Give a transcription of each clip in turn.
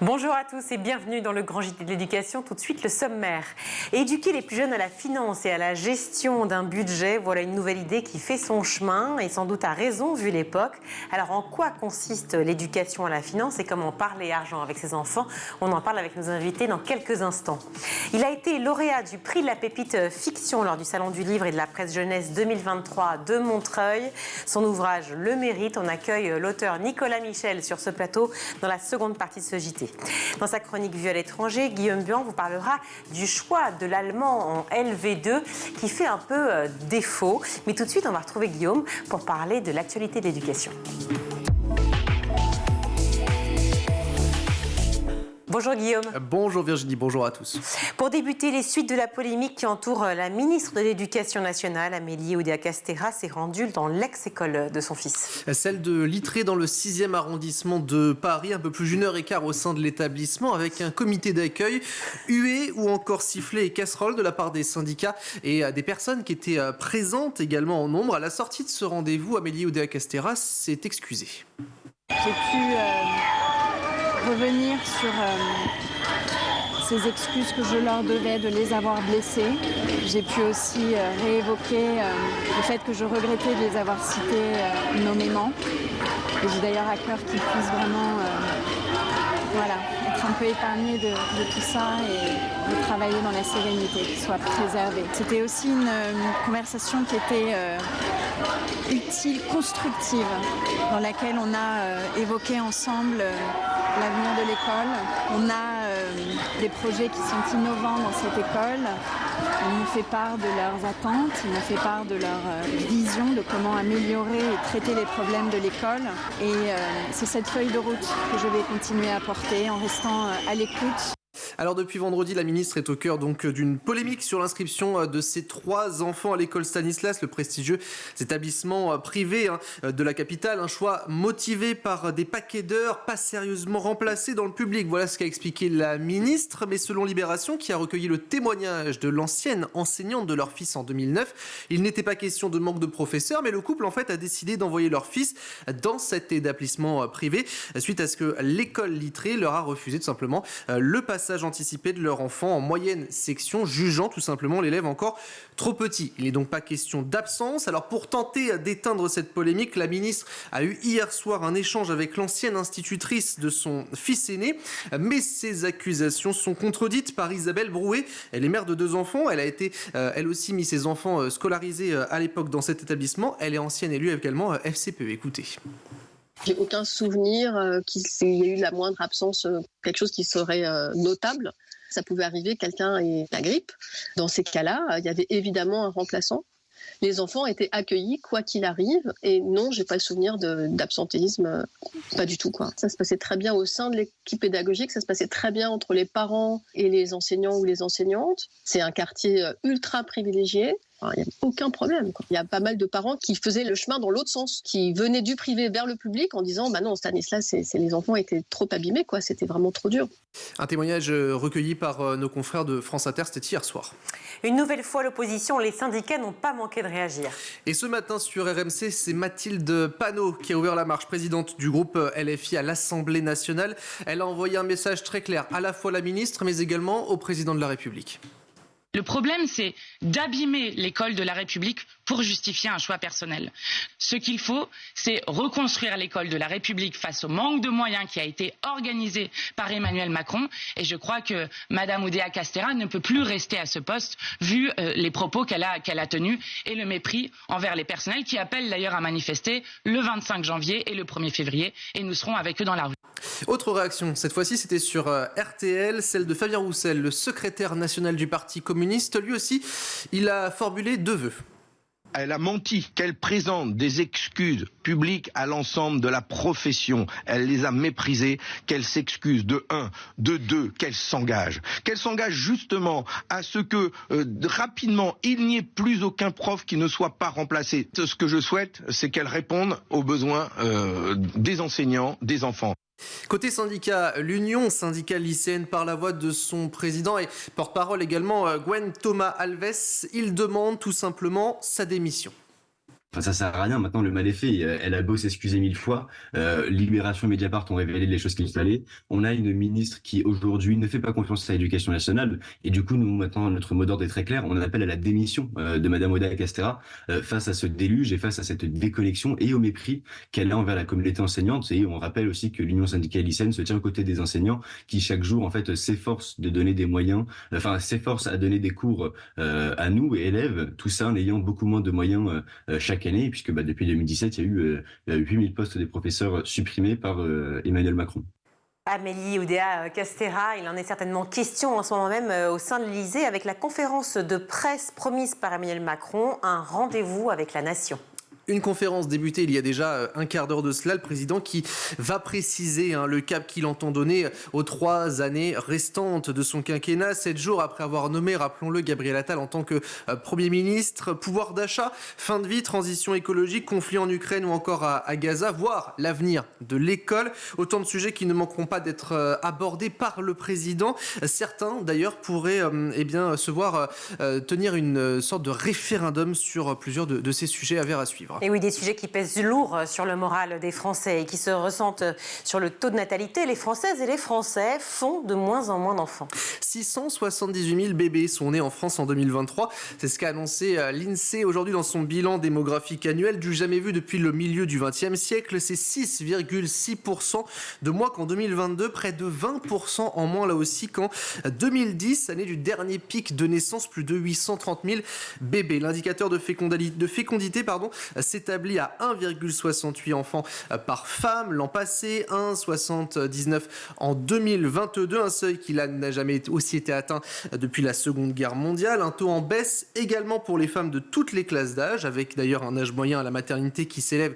Bonjour à tous et bienvenue dans le Grand JT de l'éducation. Tout de suite, le sommaire. Éduquer les plus jeunes à la finance et à la gestion d'un budget, voilà une nouvelle idée qui fait son chemin et sans doute a raison vu l'époque. Alors, en quoi consiste l'éducation à la finance et comment parler argent avec ses enfants? On en parle avec nos invités dans quelques instants. Il a été lauréat du prix de la pépite fiction lors du Salon du Livre et de la Presse Jeunesse 2023 de Montreuil. Son ouvrage Le Mérite. On accueille l'auteur Nicolas Michel sur ce plateau dans la seconde partie de ce JT. Dans sa chronique Vue à l'étranger, Guillaume Buan vous parlera du choix de l'allemand en LV2 qui fait un peu défaut. Mais tout de suite, on va retrouver Guillaume pour parler de l'actualité de l'éducation. Bonjour Guillaume. Bonjour Virginie, bonjour à tous. Pour débuter, les suites de la polémique qui entoure la ministre de l'Éducation nationale, Amélie Oudéa-Castéra, s'est rendue dans l'ex-école de son fils. Celle de Littré dans le 6e arrondissement de Paris, un peu plus d'1h15 au sein de l'établissement avec un comité d'accueil, huée ou encore sifflet et casserole de la part des syndicats et des personnes qui étaient présentes également en nombre. À la sortie de ce rendez-vous, Amélie Oudéa-Castéra s'est excusée. J'ai pu revenir sur ces excuses que je leur devais de les avoir blessés. J'ai pu aussi réévoquer le fait que je regrettais de les avoir cités nommément. Et j'ai d'ailleurs à cœur qu'ils puissent vraiment être un peu épargnés de tout ça et de travailler dans la sérénité, qu'ils soient préservés. C'était aussi une conversation qui était utile, constructive, dans laquelle on a évoqué ensemble l'avenir de l'école. On a des projets qui sont innovants dans cette école. Ils nous fait part de leurs attentes, ils nous fait part de leur vision de comment améliorer et traiter les problèmes de l'école. Et c'est cette feuille de route que je vais continuer à porter en restant à l'écoute. Alors depuis vendredi, la ministre est au cœur donc d'une polémique sur l'inscription de ses 3 enfants à l'école Stanislas, le prestigieux établissement privé de la capitale. Un choix motivé par des paquets d'heures pas sérieusement remplacés dans le public. Voilà ce qu'a expliqué la ministre. Mais selon Libération, qui a recueilli le témoignage de l'ancienne enseignante de leur fils en 2009, il n'était pas question de manque de professeurs, mais le couple en fait a décidé d'envoyer leur fils dans cet établissement privé suite à ce que l'école Littré leur a refusé tout simplement le passage anticipé de leur enfant en moyenne section, jugeant tout simplement l'élève encore trop petit. Il n'est donc pas question d'absence. Alors pour tenter d'éteindre cette polémique, la ministre a eu hier soir un échange avec l'ancienne institutrice de son fils aîné, mais ces accusations sont contredites par Isabelle Brouet. Elle est mère de 2 enfants, elle a été elle aussi mis ses enfants scolarisés à l'époque dans cet établissement. Elle est ancienne élue également FCPE. Écoutez. J'ai aucun souvenir qu'il y ait eu la moindre absence, quelque chose qui serait notable. Ça pouvait arriver, quelqu'un ait la grippe. Dans ces cas-là, il y avait évidemment un remplaçant. Les enfants étaient accueillis quoi qu'il arrive. Et non, j'ai pas le souvenir d'absentéisme, pas du tout, quoi. Ça se passait très bien au sein de l'équipe pédagogique, ça se passait très bien entre les parents et les enseignants ou les enseignantes. C'est un quartier ultra privilégié. Il n'y a aucun problème, quoi. Il y a pas mal de parents qui faisaient le chemin dans l'autre sens, qui venaient du privé vers le public en disant non, Stanislas, les enfants étaient trop abîmés, quoi. C'était vraiment trop dur. Un témoignage recueilli par nos confrères de France Inter, c'était hier soir. Une nouvelle fois, l'opposition, les syndicats n'ont pas manqué de réagir. Et ce matin sur RMC, c'est Mathilde Panot qui a ouvert la marche, présidente du groupe LFI à l'Assemblée nationale. Elle a envoyé un message très clair à la fois à la ministre, mais également au président de la République. Le problème, c'est d'abîmer l'école de la République pour justifier un choix personnel. Ce qu'il faut, c'est reconstruire l'école de la République face au manque de moyens qui a été organisé par Emmanuel Macron. Et je crois que Mme Oudéa-Castéra ne peut plus rester à ce poste vu les propos qu'elle a tenus et le mépris envers les personnels qui appellent d'ailleurs à manifester le 25 janvier et le 1er février. Et nous serons avec eux dans la rue. Autre réaction, cette fois-ci c'était sur RTL, celle de Fabien Roussel, le secrétaire national du Parti communiste. Lui aussi, il a formulé 2 vœux. Elle a menti, qu'elle présente des excuses publiques à l'ensemble de la profession. Elle les a méprisées, qu'elle s'excuse de 1, de 2, qu'elle s'engage. Qu'elle s'engage justement à ce que rapidement, il n'y ait plus aucun prof qui ne soit pas remplacé. Ce que je souhaite, c'est qu'elle réponde aux besoins des enseignants, des enfants. Côté syndicat, l'Union syndicale lycéenne par la voix de son président et porte-parole également Gwen Thomas Alves, il demande tout simplement sa démission. Enfin, ça sert à rien. Maintenant, le mal est fait. Elle a beau s'excuser 1000 fois. Libération, Mediapart ont révélé les choses qu'il fallait. On a une ministre qui, aujourd'hui, ne fait pas confiance à l'éducation nationale. Et du coup, nous, maintenant, notre mot d'ordre est très clair. On appelle à la démission de Madame Oda Castéra face à ce déluge et face à cette déconnexion et au mépris qu'elle a envers la communauté enseignante. Et on rappelle aussi que l'Union syndicale lycéenne se tient aux côtés des enseignants qui, chaque jour, en fait, s'efforcent de donner des moyens, s'efforcent à donner des cours à nous, élèves, tout ça en ayant beaucoup moins de moyens chaque année, puisque depuis 2017, il y a eu 8000 postes des professeurs supprimés par Emmanuel Macron. Amélie Oudéa Castéra, il en est certainement question en ce moment même au sein de l'Élysée avec la conférence de presse promise par Emmanuel Macron, un rendez-vous avec la nation. Une conférence débutée il y a déjà un quart d'heure de cela, le président qui va préciser le cap qu'il entend donner aux 3 années restantes de son quinquennat, 7 jours après avoir nommé, rappelons-le, Gabriel Attal en tant que Premier ministre. Pouvoir d'achat, fin de vie, transition écologique, conflit en Ukraine ou encore à Gaza, voire l'avenir de l'école. Autant de sujets qui ne manqueront pas d'être abordés par le président. Certains d'ailleurs pourraient se voir tenir une sorte de référendum sur plusieurs de ces sujets à suivre. Et oui, des sujets qui pèsent lourd sur le moral des Français et qui se ressentent sur le taux de natalité. Les Françaises et les Français font de moins en moins d'enfants. 678 000 bébés sont nés en France en 2023. C'est ce qu'a annoncé l'INSEE aujourd'hui dans son bilan démographique annuel du jamais vu depuis le milieu du XXe siècle. C'est 6,6% de moins qu'en 2022, près de 20% en moins là aussi qu'en 2010, année du dernier pic de naissance, plus de 830 000 bébés. L'indicateur de fécondité s'établit à 1,68 enfants par femme l'an passé, 1,79 en 2022, un seuil qui n'a jamais aussi été atteint depuis la Seconde Guerre mondiale. Un taux en baisse également pour les femmes de toutes les classes d'âge, avec d'ailleurs un âge moyen à la maternité qui s'élève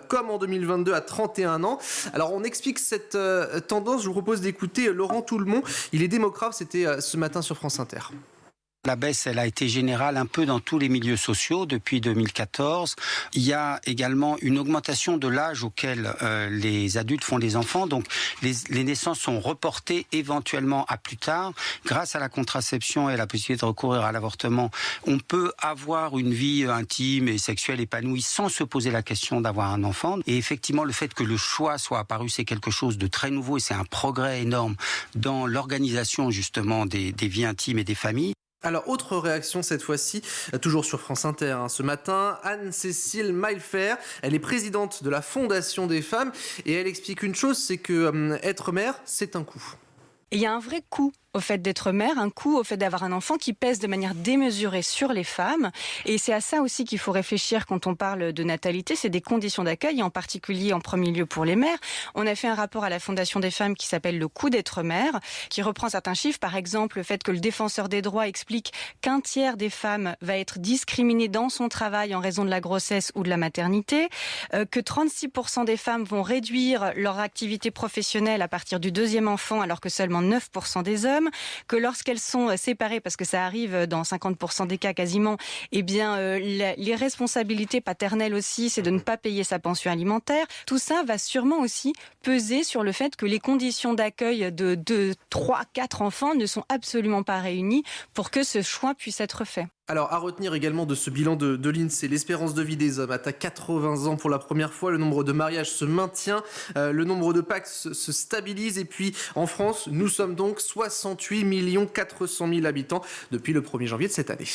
comme en 2022 à 31 ans. Alors on explique cette tendance, je vous propose d'écouter Laurent Toulmont, il est démographe, c'était ce matin sur France Inter. La baisse, elle a été générale un peu dans tous les milieux sociaux depuis 2014. Il y a également une augmentation de l'âge auquel les adultes font des enfants. Donc, les naissances sont reportées éventuellement à plus tard. Grâce à la contraception et la possibilité de recourir à l'avortement, on peut avoir une vie intime et sexuelle épanouie sans se poser la question d'avoir un enfant. Et effectivement, le fait que le choix soit apparu, c'est quelque chose de très nouveau et c'est un progrès énorme dans l'organisation justement des vies intimes et des familles. Alors, autre réaction cette fois-ci, toujours sur France Inter. Ce matin, Anne-Cécile Maillefer, elle est présidente de la Fondation des femmes et elle explique une chose, c'est que être mère, c'est un coût. Il y a un vrai coût au fait d'être mère, un coût au fait d'avoir un enfant qui pèse de manière démesurée sur les femmes. Et c'est à ça aussi qu'il faut réfléchir quand on parle de natalité, c'est des conditions d'accueil, en particulier en premier lieu pour les mères. On a fait un rapport à la Fondation des femmes qui s'appelle le coût d'être mère, qui reprend certains chiffres, par exemple le fait que le défenseur des droits explique qu'un tiers des femmes va être discriminé dans son travail en raison de la grossesse ou de la maternité, que 36% des femmes vont réduire leur activité professionnelle à partir du 2e enfant, alors que seulement 9% des hommes, que lorsqu'elles sont séparées, parce que ça arrive dans 50% des cas quasiment, eh bien les responsabilités paternelles aussi, c'est de ne pas payer sa pension alimentaire. Tout ça va sûrement aussi peser sur le fait que les conditions d'accueil de 2, 3, 4 enfants ne sont absolument pas réunies pour que ce choix puisse être fait. Alors, à retenir également de ce bilan de l'INSEE, l'espérance de vie des hommes atteint 80 ans pour la première fois, le nombre de mariages se maintient, le nombre de Pacs se stabilise et puis en France, nous sommes donc 68 400 000 habitants depuis le 1er janvier de cette année.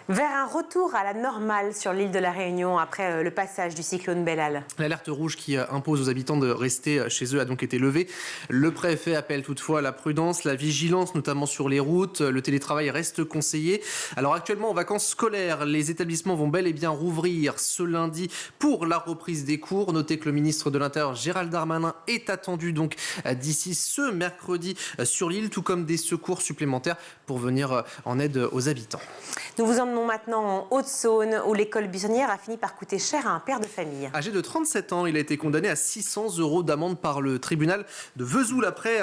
Vers un retour à la normale sur l'île de la Réunion après le passage du cyclone Bellal. L'alerte rouge qui impose aux habitants de rester chez eux a donc été levée. Le préfet appelle toutefois à la prudence, la vigilance, notamment sur les routes. Le télétravail reste conseillé. Alors actuellement en vacances scolaires, les établissements vont bel et bien rouvrir ce lundi pour la reprise des cours. Notez que le ministre de l'Intérieur Gérald Darmanin est attendu donc d'ici ce mercredi sur l'île, tout comme des secours supplémentaires pour venir en aide aux habitants. Nous vous emmenons maintenant en Haute-Saône où l'école buissonnière a fini par coûter cher à un père de famille. Âgé de 37 ans, il a été condamné à 600 € d'amende par le tribunal de Vesoul après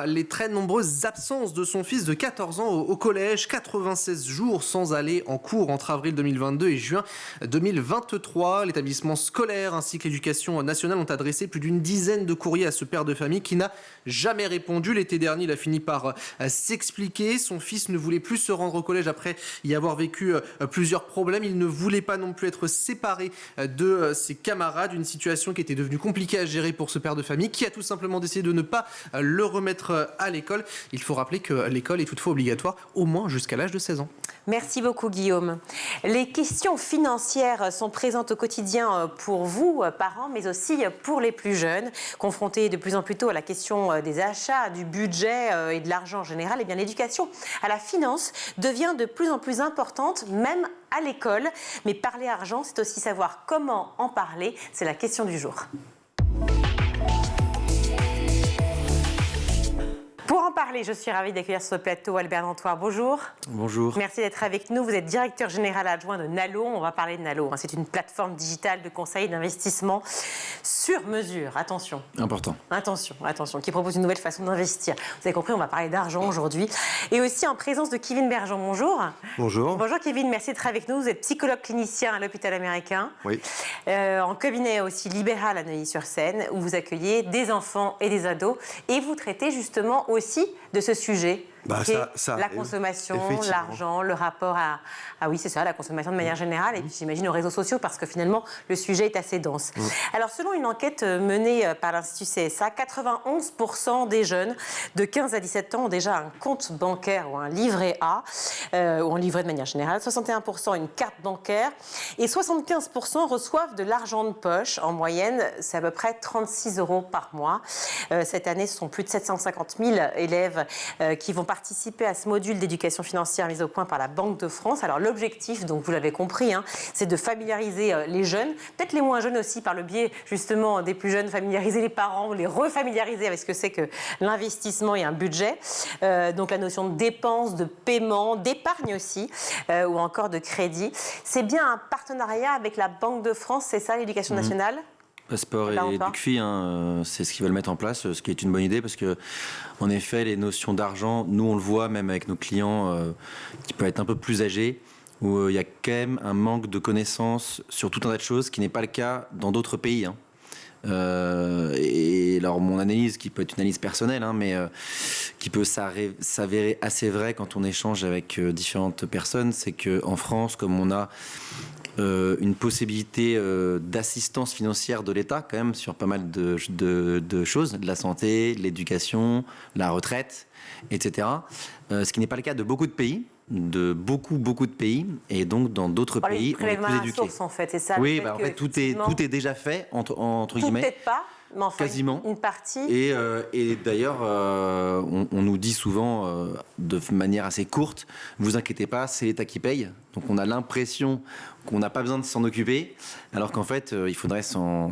les très nombreuses absences de son fils de 14 ans au collège. 96 jours sans aller en cours entre avril 2022 et juin 2023. L'établissement scolaire ainsi que l'éducation nationale ont adressé plus d'une dizaine de courriers à ce père de famille qui n'a jamais répondu. L'été dernier, il a fini par s'expliquer. Son fils ne voulait plus se rendre au collège après y avoir vécu eu plusieurs problèmes. Il ne voulait pas non plus être séparé de ses camarades, une situation qui était devenue compliquée à gérer pour ce père de famille qui a tout simplement décidé de ne pas le remettre à l'école. Il faut rappeler que l'école est toutefois obligatoire au moins jusqu'à l'âge de 16 ans. Merci beaucoup Guillaume. Les questions financières sont présentes au quotidien pour vous, parents, mais aussi pour les plus jeunes. Confrontés de plus en plus tôt à la question des achats, du budget et de l'argent en général, eh bien l'éducation à la finance devient de plus en plus importante, même à l'école. Mais parler argent, c'est aussi savoir comment en parler. C'est la question du jour. Pour en parler, je suis ravie d'accueillir sur ce plateau Albert Dantoir. Bonjour. Bonjour. Merci d'être avec nous. Vous êtes directeur général adjoint de Nalo. On va parler de Nalo. C'est une plateforme digitale de conseil d'investissement sur mesure. Attention. Important. Attention, qui propose une nouvelle façon d'investir. Vous avez compris, on va parler d'argent aujourd'hui. Et aussi en présence de Kevin Bergeon. Bonjour. Bonjour. Bonjour Kevin, merci d'être avec nous. Vous êtes psychologue clinicien à l'hôpital américain. Oui. En cabinet aussi libéral à Neuilly-sur-Seine, où vous accueillez des enfants et des ados. Et vous traitez justement aussi de ce sujet, la consommation, l'argent, le rapport à oui, c'est ça, la consommation de manière générale, et puis j'imagine aux réseaux sociaux, parce que finalement, le sujet est assez dense. Alors, selon une enquête menée par l'Institut CSA, 91% des jeunes de 15 à 17 ans ont déjà un compte bancaire ou un livret A, ou un livret de manière générale, 61% une carte bancaire, et 75% reçoivent de l'argent de poche. En moyenne, c'est à peu près 36 € par mois. Cette année, ce sont plus de 750 000 élèves qui vont participer à ce module d'éducation financière mis au point par la Banque de France. Alors l'objectif, donc vous l'avez compris, c'est de familiariser les jeunes, peut-être les moins jeunes aussi, par le biais justement des plus jeunes, familiariser les parents, ou les refamiliariser avec ce que c'est que l'investissement et un budget. Donc la notion de dépenses, de paiement, d'épargne aussi, ou encore de crédit. C'est bien un partenariat avec la Banque de France, c'est ça l'éducation nationale ? Passeport et Ducfi, c'est ce qu'ils veulent mettre en place, ce qui est une bonne idée parce que, en effet, les notions d'argent, nous on le voit même avec nos clients qui peuvent être un peu plus âgés, où il y a quand même un manque de connaissances sur tout un tas de choses, qui n'est pas le cas dans d'autres pays. Et alors mon analyse, qui peut être une analyse personnelle, mais qui peut s'avérer assez vraie quand on échange avec différentes personnes, c'est qu'en France, comme on a une possibilité d'assistance financière de l'État quand même sur pas mal de choses, de la santé, de l'éducation, la retraite, etc. Ce qui n'est pas le cas de beaucoup de pays, beaucoup de pays, et donc dans d'autres pays on est plus éduqués. Source, en fait, c'est ça. Oui, en fait tout est déjà fait entre guillemets. Peut-être pas. Mais enfin, quasiment. Une partie. Et d'ailleurs, on nous dit souvent, de manière assez courte, ne vous inquiétez pas, c'est l'État qui paye. Donc on a l'impression qu'on n'a pas besoin de s'en occuper, alors qu'en fait, il faudrait s'en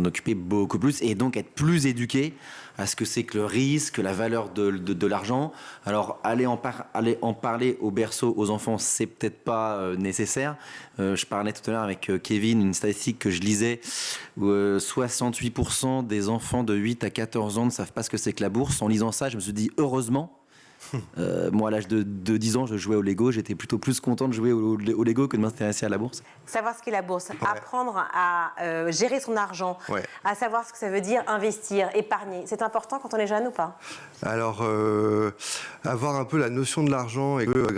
occuper beaucoup plus, et donc être plus éduqué à ce que c'est que le risque, la valeur de l'argent. Alors aller en parler au berceau aux enfants, c'est peut-être pas nécessaire. Je parlais tout à l'heure avec Kevin, une statistique que je lisais, où 68% des enfants de 8 à 14 ans ne savent pas ce que c'est que la bourse. En lisant ça, je me suis dit heureusement. Moi, à l'âge de 10 ans, je jouais au Lego. J'étais plutôt plus content de jouer au Lego que de m'intéresser à la bourse. Savoir ce qu'est la bourse, apprendre à gérer son argent, à savoir ce que ça veut dire investir, épargner. C'est important quand on est jeune ou pas ? Alors, avoir un peu la notion de l'argent et grâce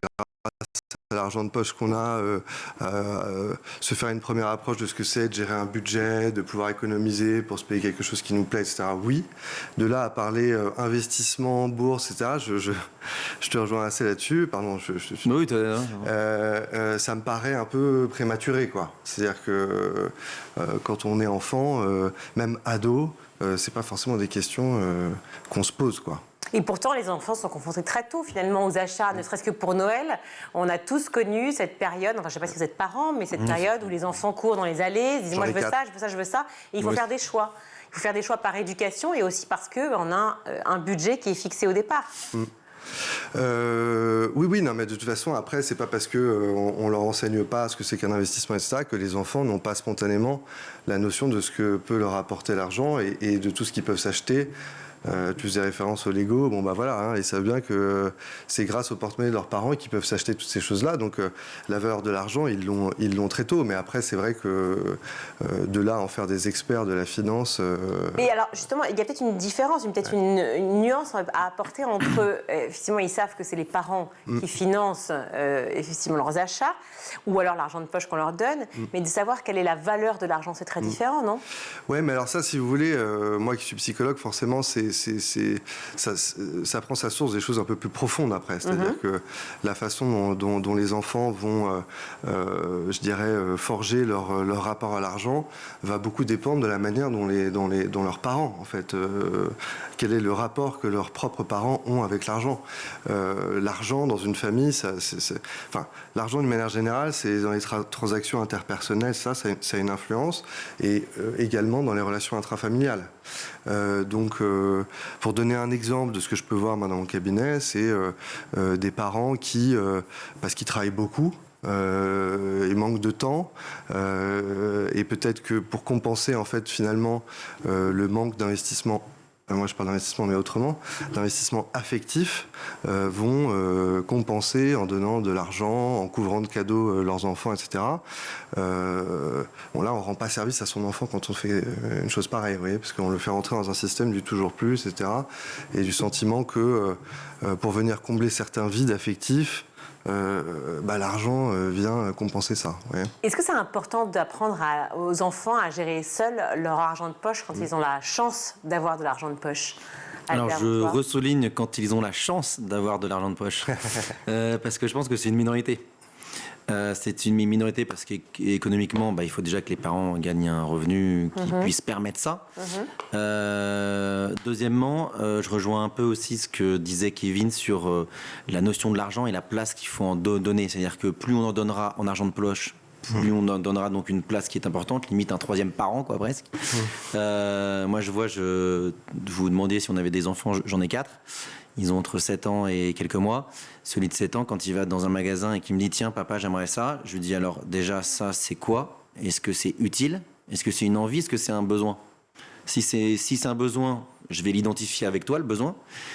à l'argent de poche qu'on a, se faire une première approche de ce que c'est de gérer un budget, de pouvoir économiser pour se payer quelque chose qui nous plaît, etc. Oui. De là à parler investissement, bourse, etc. Je te rejoins assez là-dessus. Pardon. Oui, ça me paraît un peu prématuré, quoi. C'est-à-dire que quand on est enfant, même ado, c'est pas forcément des questions qu'on se pose, quoi. Et pourtant, les enfants sont confrontés très tôt, finalement, aux achats, ne serait-ce que pour Noël. On a tous connu cette période, enfin, je ne sais pas si vous êtes parents, mais cette période où les enfants courent dans les allées, disent « moi, je veux ça, je veux ça, je veux ça ». Et il faut faire des choix. Il faut faire des choix par éducation et aussi parce qu'on a un budget qui est fixé au départ. Oui, non, mais de toute façon, après, c'est pas parce qu'on leur enseigne pas ce que c'est qu'un investissement, etc., que les enfants n'ont pas spontanément la notion de ce que peut leur apporter l'argent et de tout ce qu'ils peuvent s'acheter tu faisais référence au Lego, bon bah voilà, hein, ils savent bien que c'est grâce au porte-monnaie de leurs parents qu'ils peuvent s'acheter toutes ces choses-là. Donc la valeur de l'argent, ils l'ont très tôt. Mais après, c'est vrai que de là à en faire des experts de la finance. Mais alors justement, il y a peut-être une différence, peut-être une nuance à apporter entre effectivement, ils savent que c'est les parents qui financent effectivement leurs achats, ou alors l'argent de poche qu'on leur donne, mais de savoir quelle est la valeur de l'argent, c'est très différent, non? Ouais, mais alors ça, si vous voulez, moi qui suis psychologue, forcément, ça prend sa source des choses un peu plus profondes après. C'est-à-dire que la façon dont les enfants vont, je dirais, forger leur rapport à l'argent va beaucoup dépendre de la manière dont leurs parents, en fait, quel est le rapport que leurs propres parents ont avec l'argent. L'argent dans une famille, enfin, l'argent d'une manière générale, c'est dans les transactions interpersonnelles, ça a une influence, et également dans les relations intrafamiliales. Donc, pour donner un exemple de ce que je peux voir moi, dans mon cabinet, c'est des parents qui, parce qu'ils travaillent beaucoup, il manque de temps et peut-être que pour compenser en fait finalement le manque d'investissement, moi je parle d'investissement mais autrement, d'investissement affectif, vont compenser en donnant de l'argent, en couvrant de cadeaux leurs enfants, etc. Bon là on rend pas service à son enfant quand on fait une chose pareille, vous voyez, parce qu'on le fait rentrer dans un système du toujours plus, etc. Et du sentiment que pour venir combler certains vides affectifs, l'argent vient compenser ça. Ouais. Est-ce que c'est important d'apprendre aux enfants à gérer seuls leur argent de poche quand ils ont la chance d'avoir de l'argent de poche? Alors je ressouligne quand ils ont la chance d'avoir de l'argent de poche, parce que je pense que c'est une minorité. C'est une minorité parce qu'économiquement, il faut déjà que les parents gagnent un revenu qui puisse permettre ça. Deuxièmement, je rejoins un peu aussi ce que disait Kevin sur la notion de l'argent et la place qu'il faut en donner. C'est-à-dire que plus on en donnera en argent de poche, plus on en donnera donc une place qui est importante, limite un troisième parent, quoi, presque. Moi, vous demandiez si on avait des enfants, j'en ai 4. Ils ont entre 7 ans et quelques mois. Celui de 7 ans, quand il va dans un magasin et qu'il me dit « Tiens, papa, j'aimerais ça », je lui dis « Alors, déjà, ça, c'est quoi? Est-ce que c'est utile? Est-ce que c'est une envie? Est-ce que c'est un besoin ?» Si c'est un besoin, je vais l'identifier avec toi, le besoin.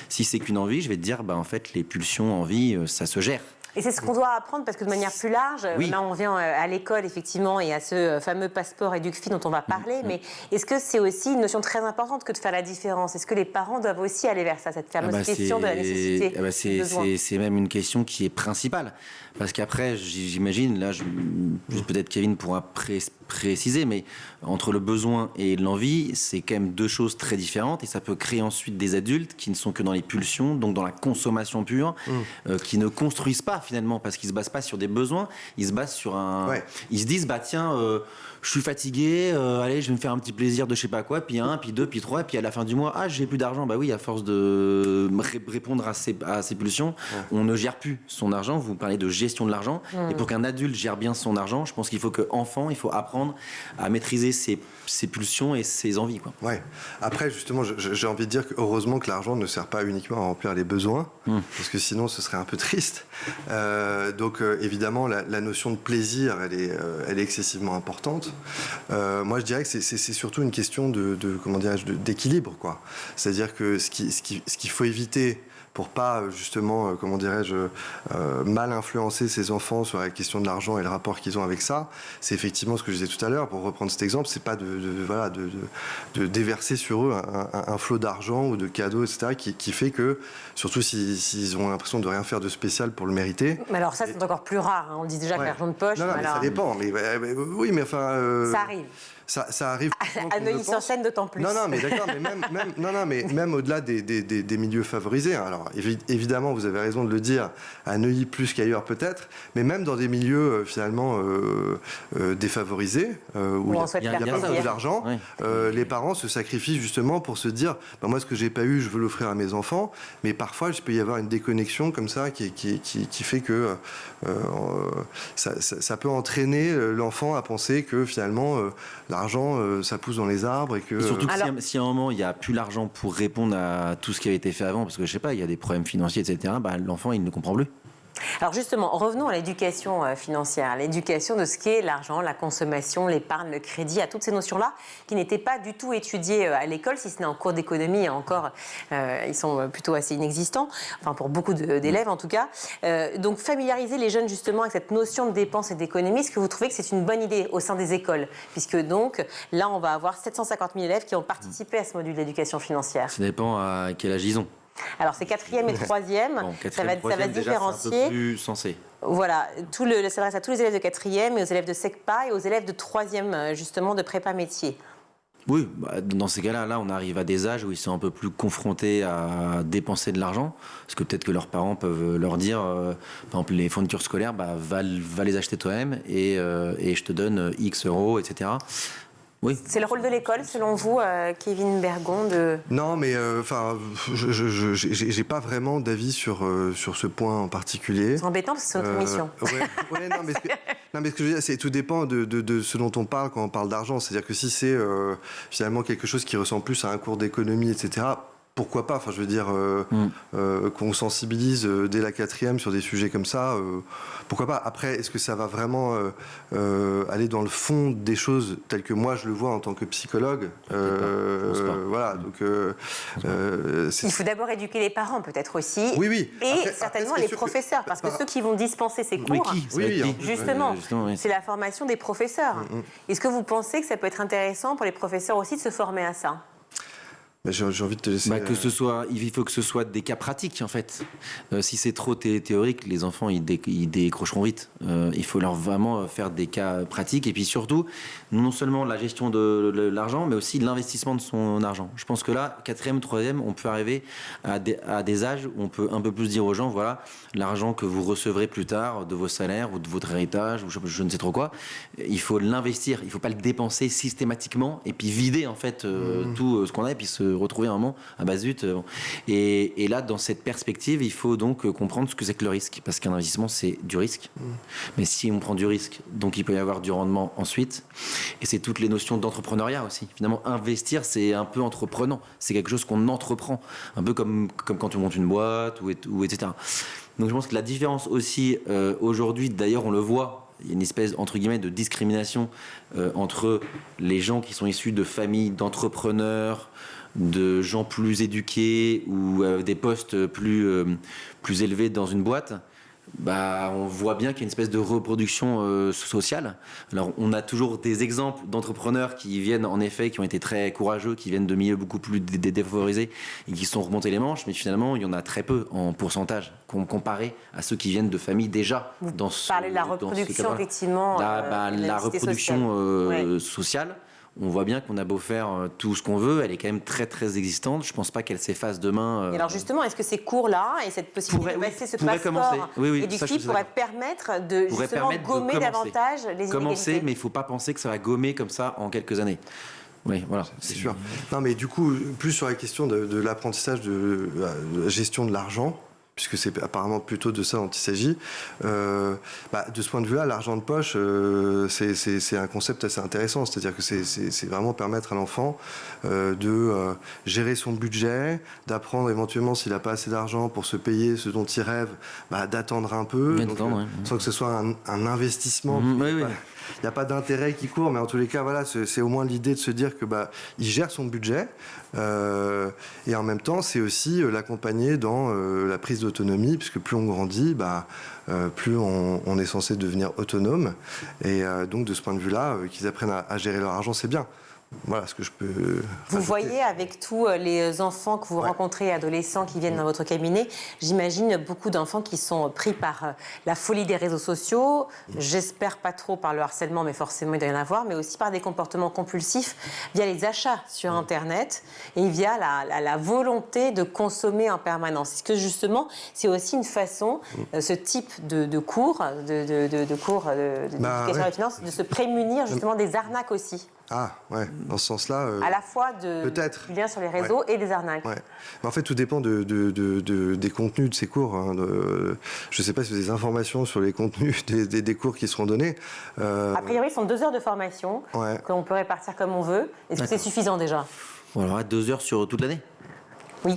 Si c'est qu'une envie, je vais te dire « En fait, les pulsions, envies, ça se gère. » Et c'est ce qu'on doit apprendre parce que de manière plus large, là on vient à l'école effectivement et à ce fameux passeport EducFi dont on va parler, mais est-ce que c'est aussi une notion très importante que de faire la différence? Est-ce que les parents doivent aussi aller vers ça, cette fameuse question de la nécessité du besoin? C'est même une question qui est principale. Parce qu'après, j'imagine, là, peut-être Kevin pourra préciser, mais entre le besoin et l'envie, c'est quand même deux choses très différentes et ça peut créer ensuite des adultes qui ne sont que dans les pulsions, donc dans la consommation pure, qui ne construisent pas finalement parce qu'ils se basent pas sur des besoins, ils se basent sur ils se disent je suis fatigué, allez, je vais me faire un petit plaisir de je sais pas quoi, puis 1, puis 2, puis 3, puis à la fin du mois, j'ai plus d'argent. Bah oui, à force de répondre à ces pulsions, on ne gère plus son argent. Vous parlez de gestion de l'argent. Et pour qu'un adulte gère bien son argent, je pense qu'il faut qu'enfant, il faut apprendre à maîtriser ses pulsions et ses envies, quoi. Ouais. Après, justement, j'ai envie de dire que heureusement que l'argent ne sert pas uniquement à remplir les besoins, parce que sinon, ce serait un peu triste. Donc, évidemment, la notion de plaisir, elle est excessivement importante. Moi, je dirais que c'est surtout une question d'équilibre, quoi. C'est-à-dire que ce qu'il faut éviter pour pas justement, mal influencer ses enfants sur la question de l'argent et le rapport qu'ils ont avec ça, c'est effectivement ce que je disais tout à l'heure. Pour reprendre cet exemple, c'est pas de déverser sur eux un flot d'argent ou de cadeaux, etc., qui fait que, surtout s'ils ont l'impression de rien faire de spécial pour le mériter. Mais alors ça, c'est encore plus rare. On dit déjà que l'argent de poche. Non, mais ça dépend. Oui, mais enfin. Ça arrive. Ça arrive. À Neuilly-sur-Seine, d'autant plus. Non, mais d'accord, mais même au-delà des milieux favorisés. Hein. Alors, évidemment, vous avez raison de le dire, à Neuilly plus qu'ailleurs peut-être, mais même dans des milieux finalement défavorisés, où il n'y a pas beaucoup d'argent, les parents se sacrifient justement pour se dire, moi, ce que j'ai pas eu, je veux l'offrir à mes enfants, mais parfois, il peut y avoir une déconnexion comme ça qui fait que ça peut entraîner l'enfant à penser que finalement, l'argent, ça pousse dans les arbres et que... Surtout que si à un moment, il n'y a plus l'argent pour répondre à tout ce qui avait été fait avant, parce que je sais pas, il y a des problèmes financiers, etc., l'enfant, il ne comprend plus. Alors justement, revenons à l'éducation financière, l'éducation de ce qu'est l'argent, la consommation, l'épargne, le crédit, à toutes ces notions-là qui n'étaient pas du tout étudiées à l'école, si ce n'est en cours d'économie, encore, ils sont plutôt assez inexistants, enfin pour beaucoup d'élèves en tout cas. Donc familiariser les jeunes justement avec cette notion de dépense et d'économie, est-ce que vous trouvez que c'est une bonne idée au sein des écoles? Puisque donc là, on va avoir 750 000 élèves qui ont participé à ce module d'éducation financière. Ça dépend à quel âge ils ont. Alors c'est 4e et 3e, Bon, ça va déjà, différencier. c'est un peu plus sensé. Voilà, ça s'adresse à tous les élèves de 4e et aux élèves de SECPA et aux élèves de 3e justement de prépa métier. Oui, dans ces cas-là, on arrive à des âges où ils sont un peu plus confrontés à dépenser de l'argent, parce que peut-être que leurs parents peuvent leur dire, par exemple les fournitures scolaires, va les acheter toi-même et je te donne X euros, etc. Oui. C'est le rôle de l'école, selon vous, Kevin Bergon de... Non, mais j'ai pas vraiment d'avis sur ce point en particulier. C'est embêtant parce que c'est notre émission. Non, mais ce que je veux dire, c'est tout dépend de ce dont on parle quand on parle d'argent. C'est-à-dire que si c'est finalement quelque chose qui ressemble plus à un cours d'économie, etc., pourquoi pas? Enfin, je veux dire, qu'on sensibilise dès la 4e sur des sujets comme ça, pourquoi pas? Après, est-ce que ça va vraiment aller dans le fond des choses telles que moi je le vois en tant que psychologue? Voilà, donc... il faut d'abord éduquer les parents, peut-être aussi. Oui. Et après, certainement les professeurs, parce que ceux qui vont dispenser ces cours, justement, c'est la formation des professeurs. Est-ce que vous pensez que ça peut être intéressant pour les professeurs aussi de se former à ça? J'ai envie de te laisser... il faut que ce soit des cas pratiques, en fait. Si c'est trop théorique, les enfants, ils décrocheront vite. Il faut leur vraiment faire des cas pratiques. Et puis surtout, non seulement la gestion de l'argent, mais aussi l'investissement de son argent. Je pense que là, 4e, 3e, on peut arriver à des âges où on peut un peu plus dire aux gens, voilà, l'argent que vous recevrez plus tard de vos salaires ou de votre héritage, ou je ne sais trop quoi, il faut l'investir. Il ne faut pas le dépenser systématiquement et puis vider, en fait, tout ce qu'on a et puis se retrouver un moment, zut. Et là, dans cette perspective, il faut donc comprendre ce que c'est que le risque. Parce qu'un investissement, c'est du risque. Mais si on prend du risque, donc il peut y avoir du rendement ensuite. Et c'est toutes les notions d'entrepreneuriat aussi. Finalement, investir, c'est un peu entreprenant. C'est quelque chose qu'on entreprend. Un peu comme quand tu montes une boîte, ou etc. Donc je pense que la différence aussi, aujourd'hui, d'ailleurs, on le voit, il y a une espèce, entre guillemets, de discrimination entre les gens qui sont issus de familles d'entrepreneurs, de gens plus éduqués ou des postes plus élevés dans une boîte. On voit bien qu'il y a une espèce de reproduction sociale. Alors, on a toujours des exemples d'entrepreneurs qui viennent, en effet, qui ont été très courageux, qui viennent de milieux beaucoup plus défavorisés et qui se sont remontés les manches, mais finalement, il y en a très peu en pourcentage, comparé à ceux qui viennent de familles déjà dans ce... Vous parlez de la reproduction, effectivement. La reproduction sociale. On voit bien qu'on a beau faire tout ce qu'on veut, elle est quand même très très existante. Je ne pense pas qu'elle s'efface demain. Et alors justement, est-ce que ces cours-là et cette possibilité de passer ce passeport éducatif pourrait permettre de justement gommer davantage les inégalités? Commencer, mais il ne faut pas penser que ça va gommer comme ça en quelques années. Oui, voilà. C'est sûr. Non, mais du coup, plus sur la question de l'apprentissage de la gestion de l'argent, puisque c'est apparemment plutôt de ça dont il s'agit. De ce point de vue-là, l'argent de poche, c'est un concept assez intéressant. C'est-à-dire que c'est vraiment permettre à l'enfant de gérer son budget, d'apprendre éventuellement, s'il n'a pas assez d'argent pour se payer ce dont il rêve, d'attendre un peu, sans que ce soit un investissement. Il n'y a pas d'intérêt qui court, mais en tous les cas, voilà, c'est au moins l'idée de se dire que il gère son budget et en même temps, c'est aussi l'accompagner dans la prise d'autonomie, puisque plus on grandit, plus on est censé devenir autonome. Et donc, de ce point de vue-là, qu'ils apprennent à gérer leur argent, c'est bien. Voilà ce que je peux Vous voyez avec tous les enfants que vous rencontrez, adolescents qui viennent dans votre cabinet, j'imagine beaucoup d'enfants qui sont pris par la folie des réseaux sociaux, j'espère pas trop par le harcèlement, mais forcément il doit y en avoir, mais aussi par des comportements compulsifs via les achats sur Internet et via la volonté de consommer en permanence. Est-ce que justement c'est aussi une façon, ce type de cours, de cours d'éducation à la finance, de se prémunir justement des arnaques aussi? Ah, ouais, dans ce sens-là... à la fois du lien sur les réseaux et des arnaques. Ouais. Mais en fait, tout dépend des contenus de ces cours. Hein, je ne sais pas si vous avez des informations sur les contenus des cours qui seront donnés. A priori, ce sont 2 heures de formation qu'on peut répartir comme on veut. Est-ce que c'est suffisant déjà? On aura 2 heures sur toute l'année? Oui.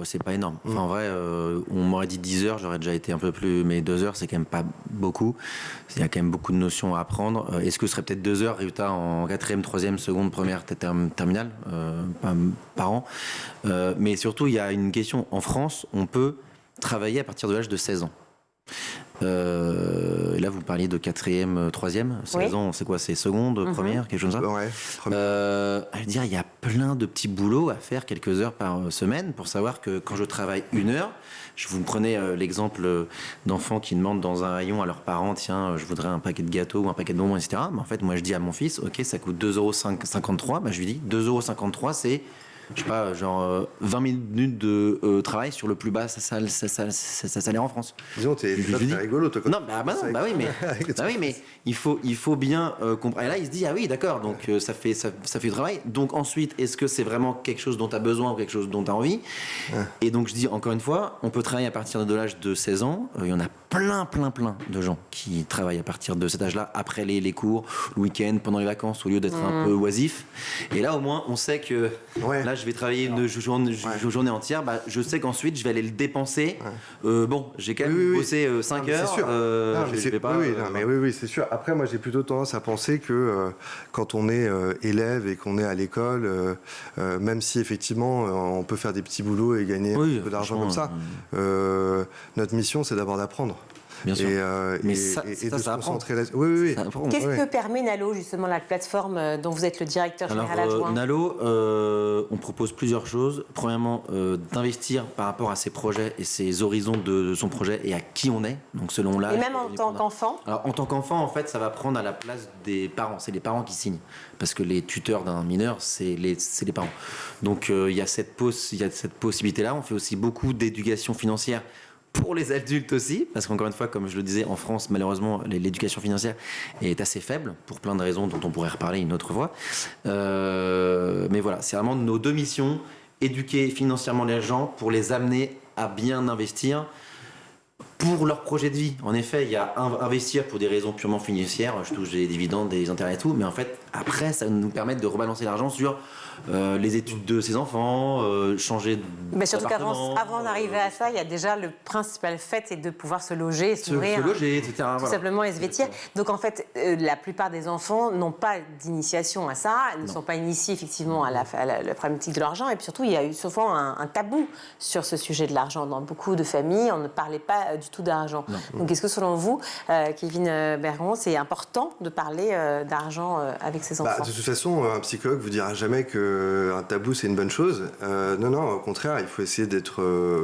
c'est pas énorme. Enfin, en vrai, on m'aurait dit 10 heures, j'aurais déjà été un peu plus... Mais 2 heures, c'est quand même pas beaucoup. Il y a quand même beaucoup de notions à apprendre. Est-ce que ce serait peut-être 2 heures, résultat, en 4e, 3e, seconde, première, terminale par an. Mais surtout, il y a une question. En France, on peut travailler à partir de l'âge de 16 ans. Là, vous parliez de 4e, 3e, 16 ans, c'est quoi? C'est seconde, première, quelque chose comme ça? Ouais, je veux dire, il y a plein de petits boulots à faire quelques heures par semaine pour savoir que quand je travaille 1 heure, je vous prenez l'exemple d'enfants qui demandent dans un rayon à leurs parents, tiens, je voudrais un paquet de gâteaux ou un paquet de bonbons, etc. Mais en fait, moi, je dis à mon fils, ok, ça coûte 2,53 €. Je lui dis, 2,53 €, c'est... je sais pas, genre 20 minutes de travail sur le plus bas salaire en France. Disons, t'es rigolo, toi. Non, oui, mais il faut bien comprendre. Et là, il se dit, ah oui, d'accord, donc ça fait du travail. Donc ensuite, est-ce que c'est vraiment quelque chose dont tu as besoin ou quelque chose dont tu as envie? Et donc je dis, encore une fois, on peut travailler à partir de l'âge de 16 ans. Il y en a plein de gens qui travaillent à partir de cet âge-là, après les cours, le week-end, pendant les vacances, au lieu d'être un peu oisif. Et là, au moins, on sait que là, je vais travailler une journée entière. Je sais qu'ensuite, je vais aller le dépenser. Bon, j'ai quand même bossé 5 heures. C'est sûr. Je vais pas. Oui, c'est sûr. Après, moi, j'ai plutôt tendance à penser que quand on est élève et qu'on est à l'école, même si effectivement, on peut faire des petits boulots et gagner un peu d'argent comme ça, notre mission, c'est d'abord d'apprendre. Bien sûr. Mais ça concentrer là. Oui. Qu'est-ce que permet Nalo, justement, la plateforme dont vous êtes le directeur général adjoint? Nalo, on propose plusieurs choses. Premièrement, d'investir par rapport à ses projets et ses horizons de son projet et à qui on est. Donc selon l'âge. Et même en tant qu'enfant? Alors, en tant qu'enfant, en fait, ça va prendre à la place des parents. C'est les parents qui signent. Parce que les tuteurs d'un mineur, c'est les parents. Donc il y a cette possibilité-là. On fait aussi beaucoup d'éducation financière pour les adultes aussi, parce qu'encore une fois, comme je le disais, en France, malheureusement, l'éducation financière est assez faible, pour plein de raisons dont on pourrait reparler une autre fois. Mais voilà, c'est vraiment nos 2 missions, éduquer financièrement les gens pour les amener à bien investir pour leur projet de vie. En effet, il y a investir pour des raisons purement financières, je touche des dividendes, des intérêts et tout, mais en fait, après, ça va nous permettre de rebalancer l'argent sur les études de ses enfants, changer mais surtout qu'avant d'arriver à ça, il y a déjà le principal fait, c'est de pouvoir se loger, se nourrir, etc. Tout simplement, et se vêtir. Donc en fait, la plupart des enfants n'ont pas d'initiation à ça, ne sont pas initiés effectivement à la problématique de l'argent, et puis surtout, il y a eu souvent un tabou sur ce sujet de l'argent. Dans beaucoup de familles, on ne parlait pas du tout d'argent. Donc est-ce que selon vous, Kevin Bergon, c'est important de parler d'argent avec ses enfants? De toute façon, un psychologue vous dira jamais qu'un tabou c'est une bonne chose. Non, au contraire, il faut essayer d'être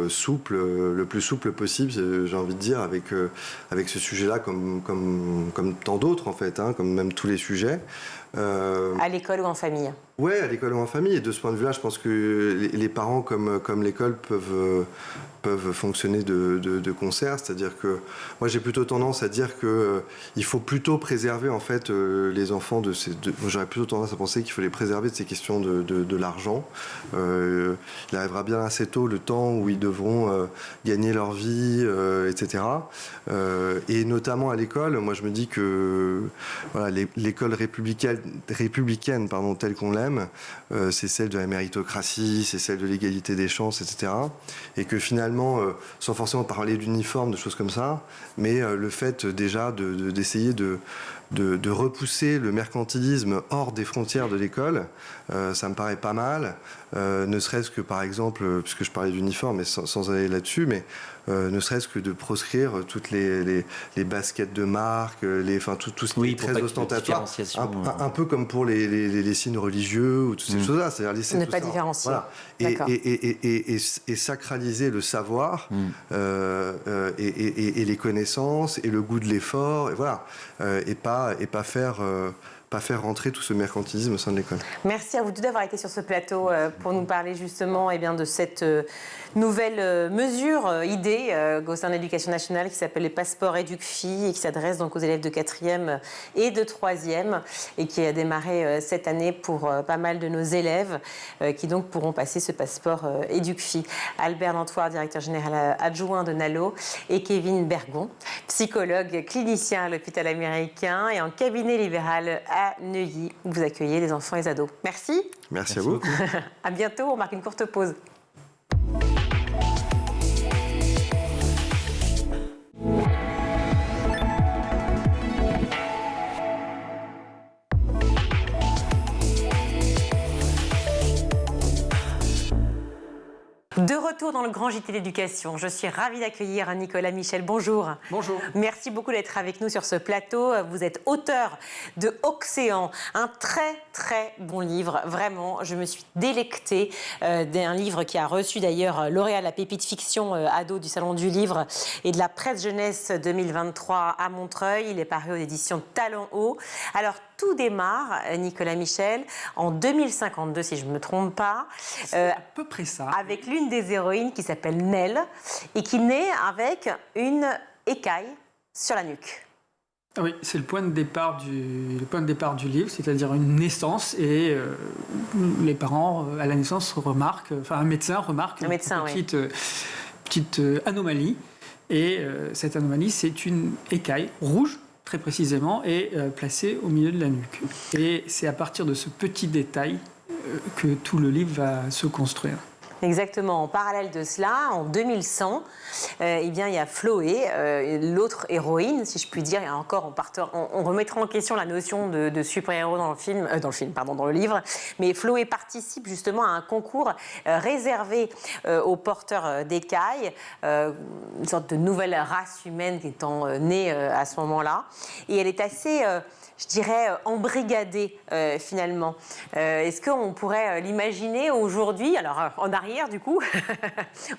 souple, le plus souple possible, j'ai envie de dire, avec ce sujet-là, comme tant d'autres en fait, comme même tous les sujets. À l'école ou en famille? Oui, à l'école ou en famille. Et de ce point de vue-là, je pense que les parents comme l'école peuvent fonctionner de concert. C'est-à-dire que moi, j'ai plutôt tendance à dire qu'il faut plutôt préserver en fait les enfants de ces... J'aurais plutôt tendance à penser qu'il faut les préserver de ces questions de l'argent. Il arrivera bien assez tôt le temps où ils devront gagner leur vie, etc. Et notamment à l'école, moi je me dis que voilà, l'école républicaine telle qu'on l'aime, c'est celle de la méritocratie, c'est celle de l'égalité des chances, etc. Et que finalement, sans forcément parler d'uniforme, de choses comme ça, mais le fait déjà d'essayer de repousser le mercantilisme hors des frontières de l'école, ça me paraît pas mal, ne serait-ce que par exemple, puisque je parlais d'uniforme, mais sans aller là-dessus, mais ne serait-ce que de proscrire toutes les baskets de marque, tout ce qui est très ostentatoire, un peu comme pour les signes religieux ou toutes ces choses-là, c'est-à-dire laisser ne tout pas ça, différencier. voilà. Et sacraliser le savoir et les connaissances et le goût de l'effort, et voilà, et pas faire rentrer tout ce mercantilisme au sein de l'école. Merci à vous deux d'avoir été sur ce plateau pour nous parler justement de cette nouvelle mesure, idée au sein de l'Éducation nationale qui s'appelle les passeports EducFi et qui s'adresse donc aux élèves de 4e et de 3e et qui a démarré cette année pour pas mal de nos élèves qui donc pourront passer ce passeport EducFi. Albert Lantoir, directeur général adjoint de Nalo, et Kevin Bergon, psychologue clinicien à l'hôpital américain et en cabinet libéral à Neuilly. Vous accueillez les enfants et les ados. Merci. Merci à vous. À bientôt, on marque une courte pause. De retour dans le grand JT d'éducation, je suis ravie d'accueillir Nicolas Michel. Bonjour. Bonjour. Merci beaucoup d'être avec nous sur ce plateau. Vous êtes auteur de Océan, un très très bon livre. Vraiment, je me suis délectée d'un livre qui a reçu d'ailleurs lauréat de la pépite fiction ado du Salon du Livre et de la presse jeunesse 2023 à Montreuil. Il est paru aux éditions Talent Haut. Alors, tout démarre, Nicolas Michel, en 2052, si je ne me trompe pas. C'est à peu près ça. Avec l'une des héroïnes qui s'appelle Nell et qui naît avec une écaille sur la nuque. Oui, c'est le point de départ du livre, c'est-à-dire une naissance et les parents, à la naissance, remarquent, enfin un médecin remarque une petite anomalie. Et cette anomalie, c'est une écaille rouge, très précisément, et placée au milieu de la nuque. Et c'est à partir de ce petit détail que tout le livre va se construire. Exactement. En parallèle de cela, en 2100, eh bien, il y a Chloé, l'autre héroïne, si je puis dire. Et encore, on remettra en question la notion de super-héros dans le livre. Mais Chloé participe justement à un concours réservé aux porteurs d'écailles, une sorte de nouvelle race humaine qui étant née à ce moment-là. Et elle est assez... je dirais, embrigadée, finalement. Est-ce qu'on pourrait l'imaginer aujourd'hui, alors en arrière du coup,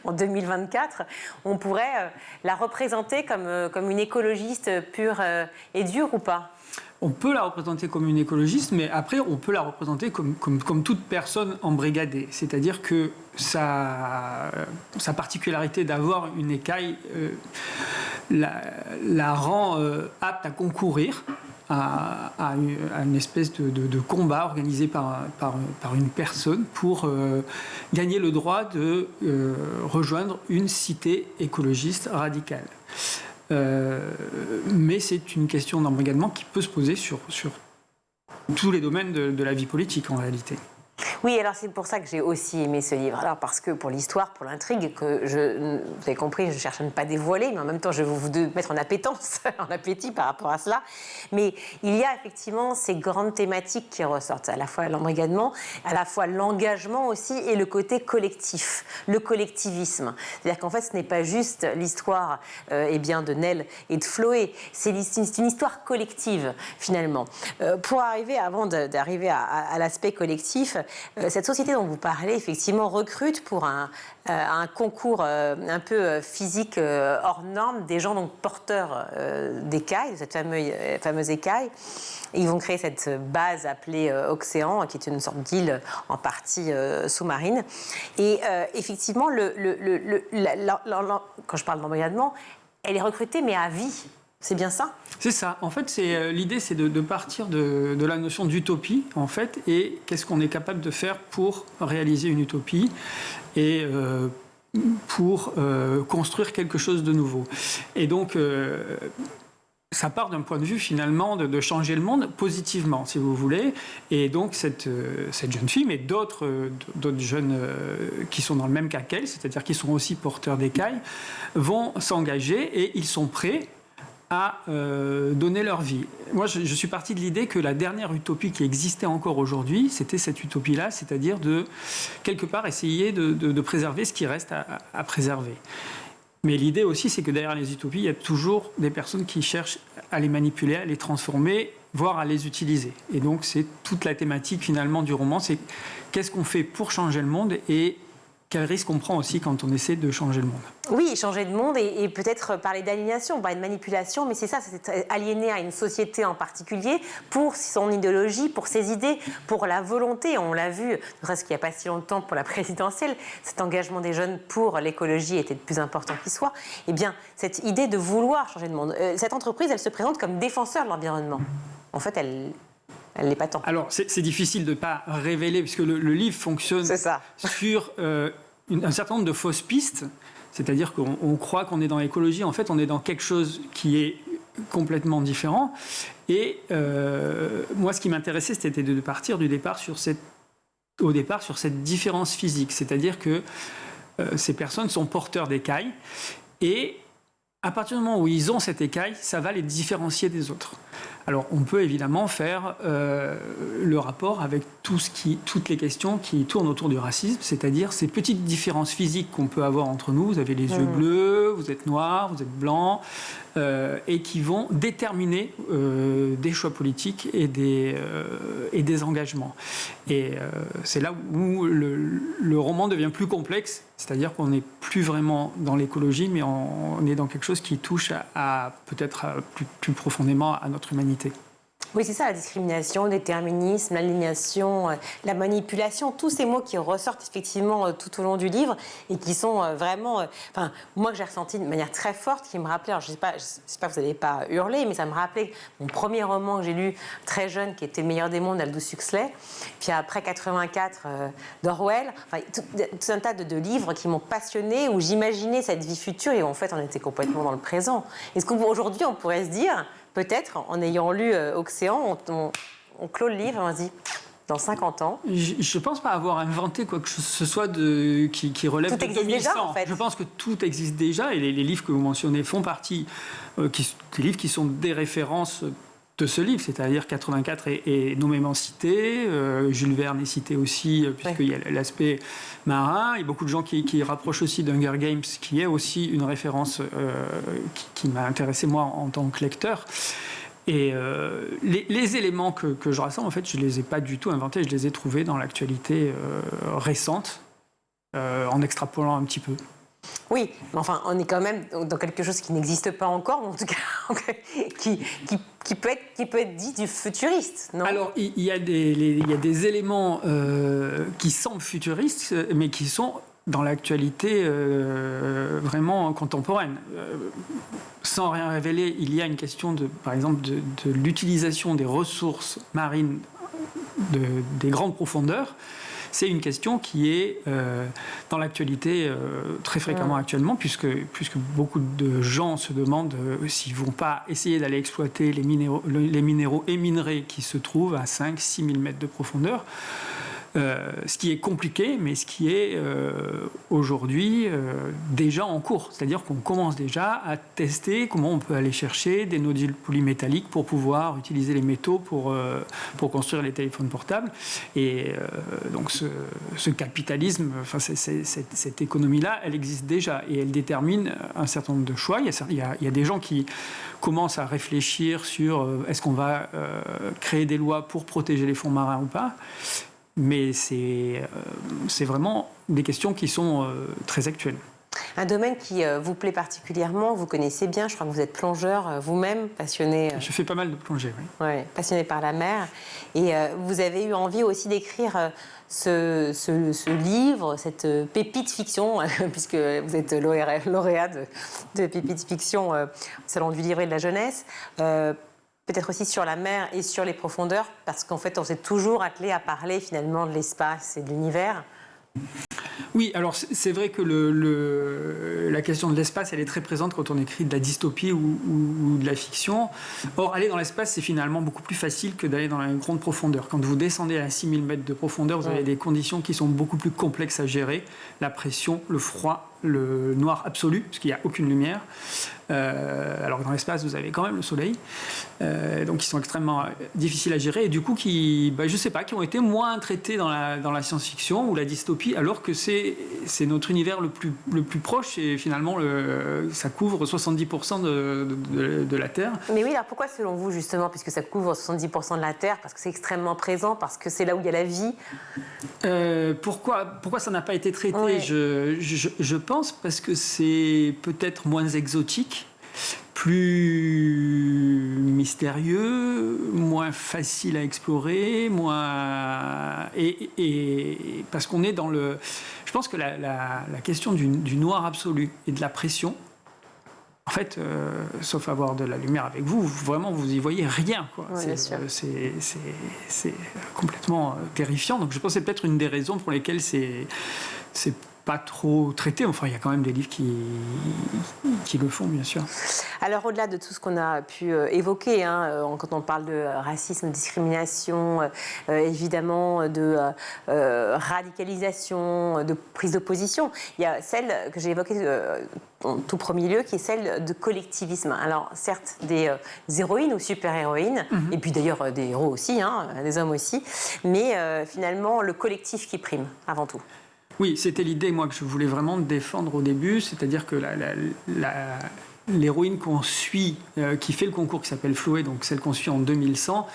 en 2024, on pourrait la représenter comme une écologiste pure et dure ou pas ? On peut la représenter comme une écologiste, mais après, on peut la représenter comme toute personne embrigadée. C'est-à-dire que sa particularité d'avoir une écaille la rend apte à concourir à une espèce de combat organisé par une personne pour gagner le droit de rejoindre une cité écologiste radicale. Mais c'est une question d'embrigadement qui peut se poser sur tous les domaines de la vie politique en réalité. Oui, alors c'est pour ça que j'ai aussi aimé ce livre. Alors parce que pour l'histoire, pour l'intrigue, vous avez compris, je cherche à ne pas dévoiler, mais en même temps, je vais vous mettre en appétence, en appétit par rapport à cela. Mais il y a effectivement ces grandes thématiques qui ressortent, à la fois l'embrigadement, à la fois l'engagement aussi et le côté collectif, le collectivisme. C'est-à-dire qu'en fait, ce n'est pas juste l'histoire de Nell et de Chloé, c'est une histoire collective finalement. Pour arriver, avant d'arriver à l'aspect collectif, cette société dont vous parlez, effectivement, recrute pour un concours un peu physique hors norme des gens donc porteurs d'écailles, cette fameuse écaille. Et ils vont créer cette base appelée Océan, qui est une sorte d'île en partie sous-marine. Et effectivement, quand je parle d'embrigadement, elle est recrutée, mais à vie. C'est bien ça ? C'est ça. En fait, l'idée, c'est de partir de la notion d'utopie, en fait, et qu'est-ce qu'on est capable de faire pour réaliser une utopie et pour construire quelque chose de nouveau. Et donc, ça part d'un point de vue, finalement, de changer le monde positivement, si vous voulez. Et donc, cette jeune fille, mais d'autres jeunes qui sont dans le même cas qu'elle, c'est-à-dire qui sont aussi porteurs d'écailles, vont s'engager et ils sont prêts à donner leur vie. Moi, je suis parti de l'idée que la dernière utopie qui existait encore aujourd'hui, c'était cette utopie-là, c'est-à-dire de, quelque part, essayer de préserver ce qui reste à préserver. Mais l'idée aussi, c'est que derrière les utopies, il y a toujours des personnes qui cherchent à les manipuler, à les transformer, voire à les utiliser. Et donc, c'est toute la thématique, finalement, du roman, c'est qu'est-ce qu'on fait pour changer le monde et quel risque on prend aussi quand on essaie de changer le monde. Oui, changer de monde et peut-être parler d'aliénation, parler de manipulation, mais c'est ça, c'est aliéner à une société en particulier pour son idéologie, pour ses idées, pour la volonté. On l'a vu, ne serait-ce qu'il n'y a pas si longtemps pour la présidentielle, cet engagement des jeunes pour l'écologie était le plus important qui soit. Eh bien, cette idée de vouloir changer de monde, cette entreprise, elle se présente comme défenseur de l'environnement. En fait, elle n'est pas tant. Alors, c'est difficile de ne pas révéler, puisque le livre fonctionne sur un certain nombre de fausses pistes. C'est-à-dire qu'on croit qu'on est dans l'écologie. En fait, on est dans quelque chose qui est complètement différent. Et moi, ce qui m'intéressait, c'était de partir au départ sur cette différence physique. C'est-à-dire que ces personnes sont porteurs d'écailles et À partir du moment où ils ont cette écaille, ça va les différencier des autres. Alors, on peut évidemment faire le rapport avec toutes les questions qui tournent autour du racisme, c'est-à-dire ces petites différences physiques qu'on peut avoir entre nous. Vous avez les yeux bleus, vous êtes noir, vous êtes blanc, et qui vont déterminer des choix politiques et des engagements. Et c'est là où le roman devient plus complexe, c'est-à-dire qu'on n'est plus vraiment dans l'écologie, mais on est dans quelque chose qui touche peut-être plus profondément à notre humanité. Oui, c'est ça, la discrimination, le déterminisme, l'aliénation, la manipulation, tous ces mots qui ressortent effectivement tout au long du livre et qui sont vraiment... moi, que j'ai ressenti de manière très forte, qui me rappelait, alors je ne sais pas, j'espère que vous n'allez pas hurler, mais ça me rappelait mon premier roman que j'ai lu très jeune, qui était Le meilleur des mondes d'Aldous Huxley, puis après 84 d'Orwell, tout un tas de livres qui m'ont passionnée, où j'imaginais cette vie future et où en fait on était complètement dans le présent. Est-ce qu'aujourd'hui on pourrait se dire... Peut-être, en ayant lu Océan, on clôt le livre et on se dit, dans 50 ans... Je ne pense pas avoir inventé quoi que ce soit qui relève de 2100. Déjà, en fait. Je pense que tout existe déjà et les livres que vous mentionnez font partie des livres qui sont des références de ce livre, c'est-à-dire 84 est nommément cité, Jules Verne est cité aussi, puisqu'il y a l'aspect marin. Il y a beaucoup de gens qui rapprochent aussi d'Hunger Games, qui est aussi une référence qui m'a intéressé moi en tant que lecteur. Et les éléments que je rassemble, en fait, je ne les ai pas du tout inventés, je les ai trouvés dans l'actualité récente, en extrapolant un petit peu. Oui, mais enfin, on est quand même dans quelque chose qui n'existe pas encore, ou en tout cas qui peut être dit du futuriste, non ? Alors, il y a des éléments qui semblent futuristes, mais qui sont dans l'actualité vraiment contemporaine. Sans rien révéler, il y a une question, par exemple, de l'utilisation des ressources marines des grandes profondeurs. C'est une question qui est dans l'actualité très fréquemment actuellement, puisque beaucoup de gens se demandent s'ils ne vont pas essayer d'aller exploiter les minéraux et minerais qui se trouvent à 5-6 000 mètres de profondeur. Ce qui est compliqué, mais ce qui est aujourd'hui déjà en cours. C'est-à-dire qu'on commence déjà à tester comment on peut aller chercher des nodules polymétalliques pour pouvoir utiliser les métaux pour construire les téléphones portables. Et donc ce capitalisme, cette économie-là, elle existe déjà et elle détermine un certain nombre de choix. Il y a des gens qui commencent à réfléchir sur est-ce qu'on va créer des lois pour protéger les fonds marins ou pas. Mais c'est vraiment des questions qui sont très actuelles. Un domaine qui vous plaît particulièrement, vous connaissez bien, je crois que vous êtes plongeur vous-même, passionné... Je fais pas mal de plongée, oui. Ouais, passionné par la mer. Et vous avez eu envie aussi d'écrire ce livre, cette pépite fiction, puisque vous êtes lauréat de pépite fiction au Salon du Livre et de la Jeunesse. Peut-être aussi sur la mer et sur les profondeurs, parce qu'en fait, on s'est toujours attelé à parler finalement de l'espace et de l'univers. Oui, alors c'est vrai que la question de l'espace, elle est très présente quand on écrit de la dystopie ou de la fiction. Or, aller dans l'espace, c'est finalement beaucoup plus facile que d'aller dans la grande profondeur. Quand vous descendez à 6000 mètres de profondeur, vous avez des conditions qui sont beaucoup plus complexes à gérer. La pression, le froid, le noir absolu, parce qu'il n'y a aucune lumière. Alors que dans l'espace, vous avez quand même le soleil. Donc, ils sont extrêmement difficiles à gérer. Et du coup, qui ont été moins traités dans la science-fiction ou la dystopie, alors que c'est notre univers le plus proche. Et finalement, ça couvre 70% de la Terre. Mais oui, alors pourquoi selon vous, justement, puisque ça couvre 70% de la Terre, parce que c'est extrêmement présent, parce que c'est là où il y a la vie Pourquoi ça n'a pas été traité Je pense parce que c'est peut-être moins exotique, plus mystérieux, moins facile à explorer, et parce qu'on est dans le... Je pense que la question du noir absolu et de la pression, en fait, sauf avoir de la lumière avec vous, vraiment, vous y voyez rien, quoi. Oui, c'est complètement terrifiant. Donc je pense que c'est peut-être une des raisons pour lesquelles c'est pas trop traité. Enfin, il y a quand même des livres qui le font, bien sûr. Alors, au-delà de tout ce qu'on a pu évoquer, quand on parle de racisme, discrimination, évidemment de radicalisation, de prise de position, il y a celle que j'ai évoquée en tout premier lieu, qui est celle de collectivisme. Alors, certes, des héroïnes ou super-héroïnes, et puis d'ailleurs des héros aussi, des hommes aussi, mais finalement, le collectif qui prime, avant tout. Oui, c'était l'idée, moi, que je voulais vraiment défendre au début, c'est-à-dire que l'héroïne qu'on suit, qui fait le concours, qui s'appelle Chloé, donc celle qu'on suit en 2100,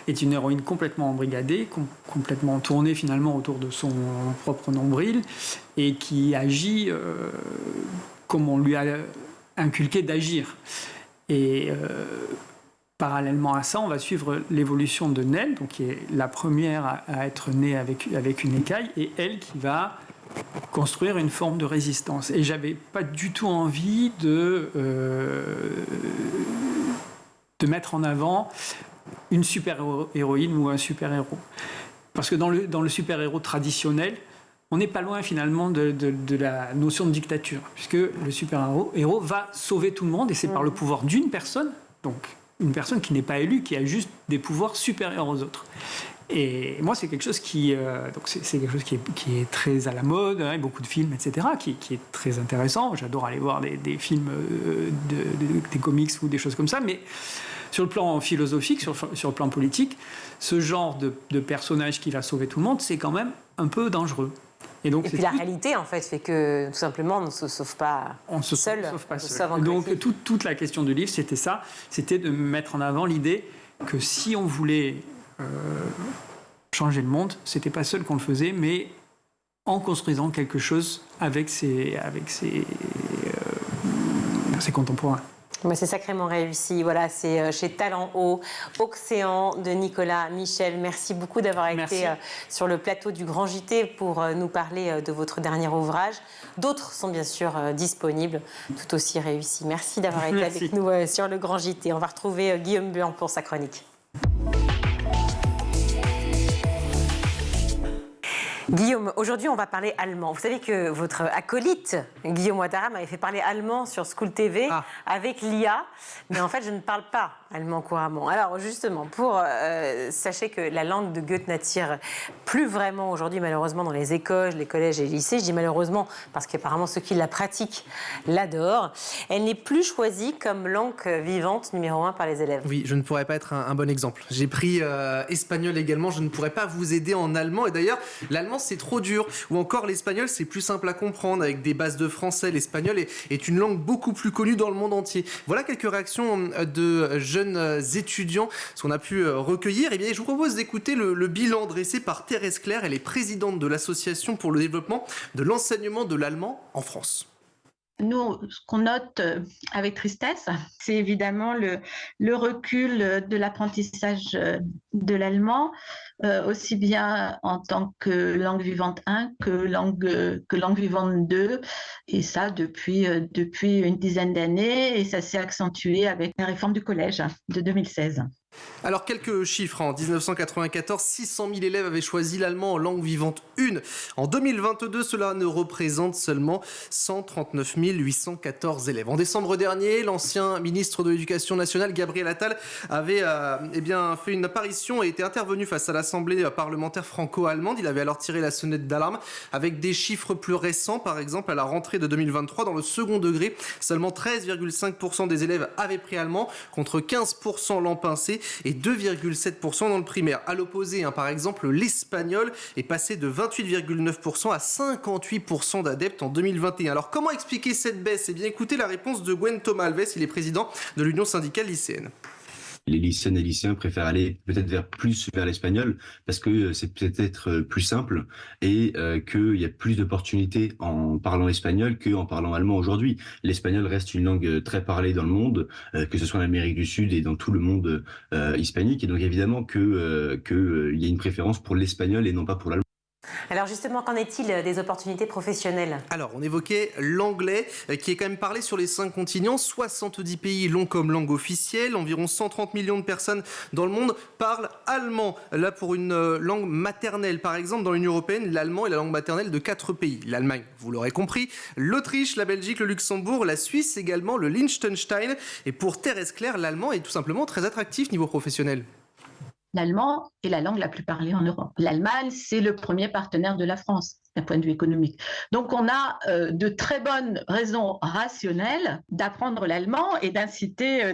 est une héroïne complètement embrigadée, complètement tournée finalement autour de son propre nombril, et qui agit comme on lui a inculqué d'agir. Et parallèlement à ça, on va suivre l'évolution de Nell, donc qui est la première à être née avec une écaille, et elle qui va construire une forme de résistance. Et j'avais pas du tout envie de mettre en avant une super-héroïne ou un super-héros. Parce que dans le super-héros traditionnel, on n'est pas loin finalement de la notion de dictature, puisque le super-héros va sauver tout le monde, et c'est par le pouvoir d'une personne, donc une personne qui n'est pas élue, qui a juste des pouvoirs supérieurs aux autres. Et moi, c'est quelque chose qui est très à la mode, beaucoup de films, etc., qui est très intéressant. J'adore aller voir des films, des comics ou des choses comme ça, mais sur le plan philosophique, sur le plan politique, ce genre de personnage qui va sauver tout le monde, c'est quand même un peu dangereux. Et puis la réalité, en fait, fait que tout simplement, on ne se sauve pas seul. Donc toute la question du livre, c'était ça, c'était de mettre en avant l'idée que si on voulait changer le monde, c'était pas seul qu'on le faisait, mais en construisant quelque chose avec ses contemporains. C'est sacrément réussi. Voilà, c'est chez Talent Haut, Océan de Nicolas Michel. Merci beaucoup d'avoir été sur le plateau du Grand JT pour nous parler de votre dernier ouvrage. D'autres sont bien sûr disponibles, tout aussi réussis. Merci d'avoir été avec nous sur le Grand JT. On va retrouver Guillaume Buan pour sa chronique. Guillaume, aujourd'hui on va parler allemand. Vous savez que votre acolyte, Guillaume Ouattara, m'avait fait parler allemand sur School TV avec l'IA, mais en fait je ne parle pas allemand couramment. Alors justement, sachez que la langue de Goethe n'attire plus vraiment aujourd'hui malheureusement dans les écoles, les collèges et les lycées. Je dis malheureusement parce qu'apparemment ceux qui la pratiquent l'adorent. Elle n'est plus choisie comme langue vivante numéro 1 par les élèves. Oui, je ne pourrais pas être un bon exemple. J'ai pris espagnol également, je ne pourrais pas vous aider en allemand. Et d'ailleurs, l'allemand c'est trop dur. Ou encore l'espagnol c'est plus simple à comprendre avec des bases de français. L'espagnol est une langue beaucoup plus connue dans le monde entier. Voilà quelques réactions de jeunes étudiants, ce qu'on a pu recueillir. Et bien, je vous propose d'écouter le bilan dressé par Thérèse Claire. Elle est présidente de l'Association pour le développement de l'enseignement de l'allemand en France. Nous, ce qu'on note avec tristesse, c'est évidemment le recul de l'apprentissage de l'allemand, aussi bien en tant que langue vivante 1 que langue vivante 2, et ça depuis une dizaine d'années, et ça s'est accentué avec la réforme du collège de 2016. Alors, quelques chiffres. En 1994, 600 000 élèves avaient choisi l'allemand en langue vivante 1. En 2022, cela ne représente seulement 139 814 élèves. En décembre dernier, l'ancien ministre de l'Éducation nationale, Gabriel Attal, avait fait une apparition et était intervenu face à l'Assemblée parlementaire franco-allemande. Il avait alors tiré la sonnette d'alarme avec des chiffres plus récents. Par exemple, à la rentrée de 2023, dans le second degré, seulement 13,5% des élèves avaient pris allemand, contre 15% l'an passé et 2,7% dans le primaire. À l'opposé, par exemple, l'espagnol est passé de 28,9% à 58% d'adeptes en 2021. Alors, comment expliquer cette baisse ? Eh bien, écoutez la réponse de Gwen Thomas-Alves, il est président de l'Union syndicale lycéenne. Les lycéennes et lycéens préfèrent aller peut-être plus vers l'espagnol parce que c'est peut-être plus simple et qu'il y a plus d'opportunités en parlant espagnol qu'en parlant allemand aujourd'hui. L'espagnol reste une langue très parlée dans le monde, que ce soit en Amérique du Sud et dans tout le monde hispanique. Et donc évidemment qu'il y a une préférence pour l'espagnol et non pas pour l'allemand. Alors justement, qu'en est-il des opportunités professionnelles? Alors, on évoquait l'anglais, qui est quand même parlé sur les 5 continents. 70 pays l'ont comme langue officielle. Environ 130 millions de personnes dans le monde parlent allemand. Là, pour une langue maternelle. Par exemple, dans l'Union européenne, l'allemand est la langue maternelle de 4 pays. L'Allemagne, vous l'aurez compris, l'Autriche, la Belgique, le Luxembourg, la Suisse également, le Liechtenstein. Et pour Thérèse Claire, l'allemand est tout simplement très attractif niveau professionnel. L'allemand est la langue la plus parlée en Europe. L'Allemagne, c'est le premier partenaire de la France d'un point de vue économique. Donc on a de très bonnes raisons rationnelles d'apprendre l'allemand et d'inciter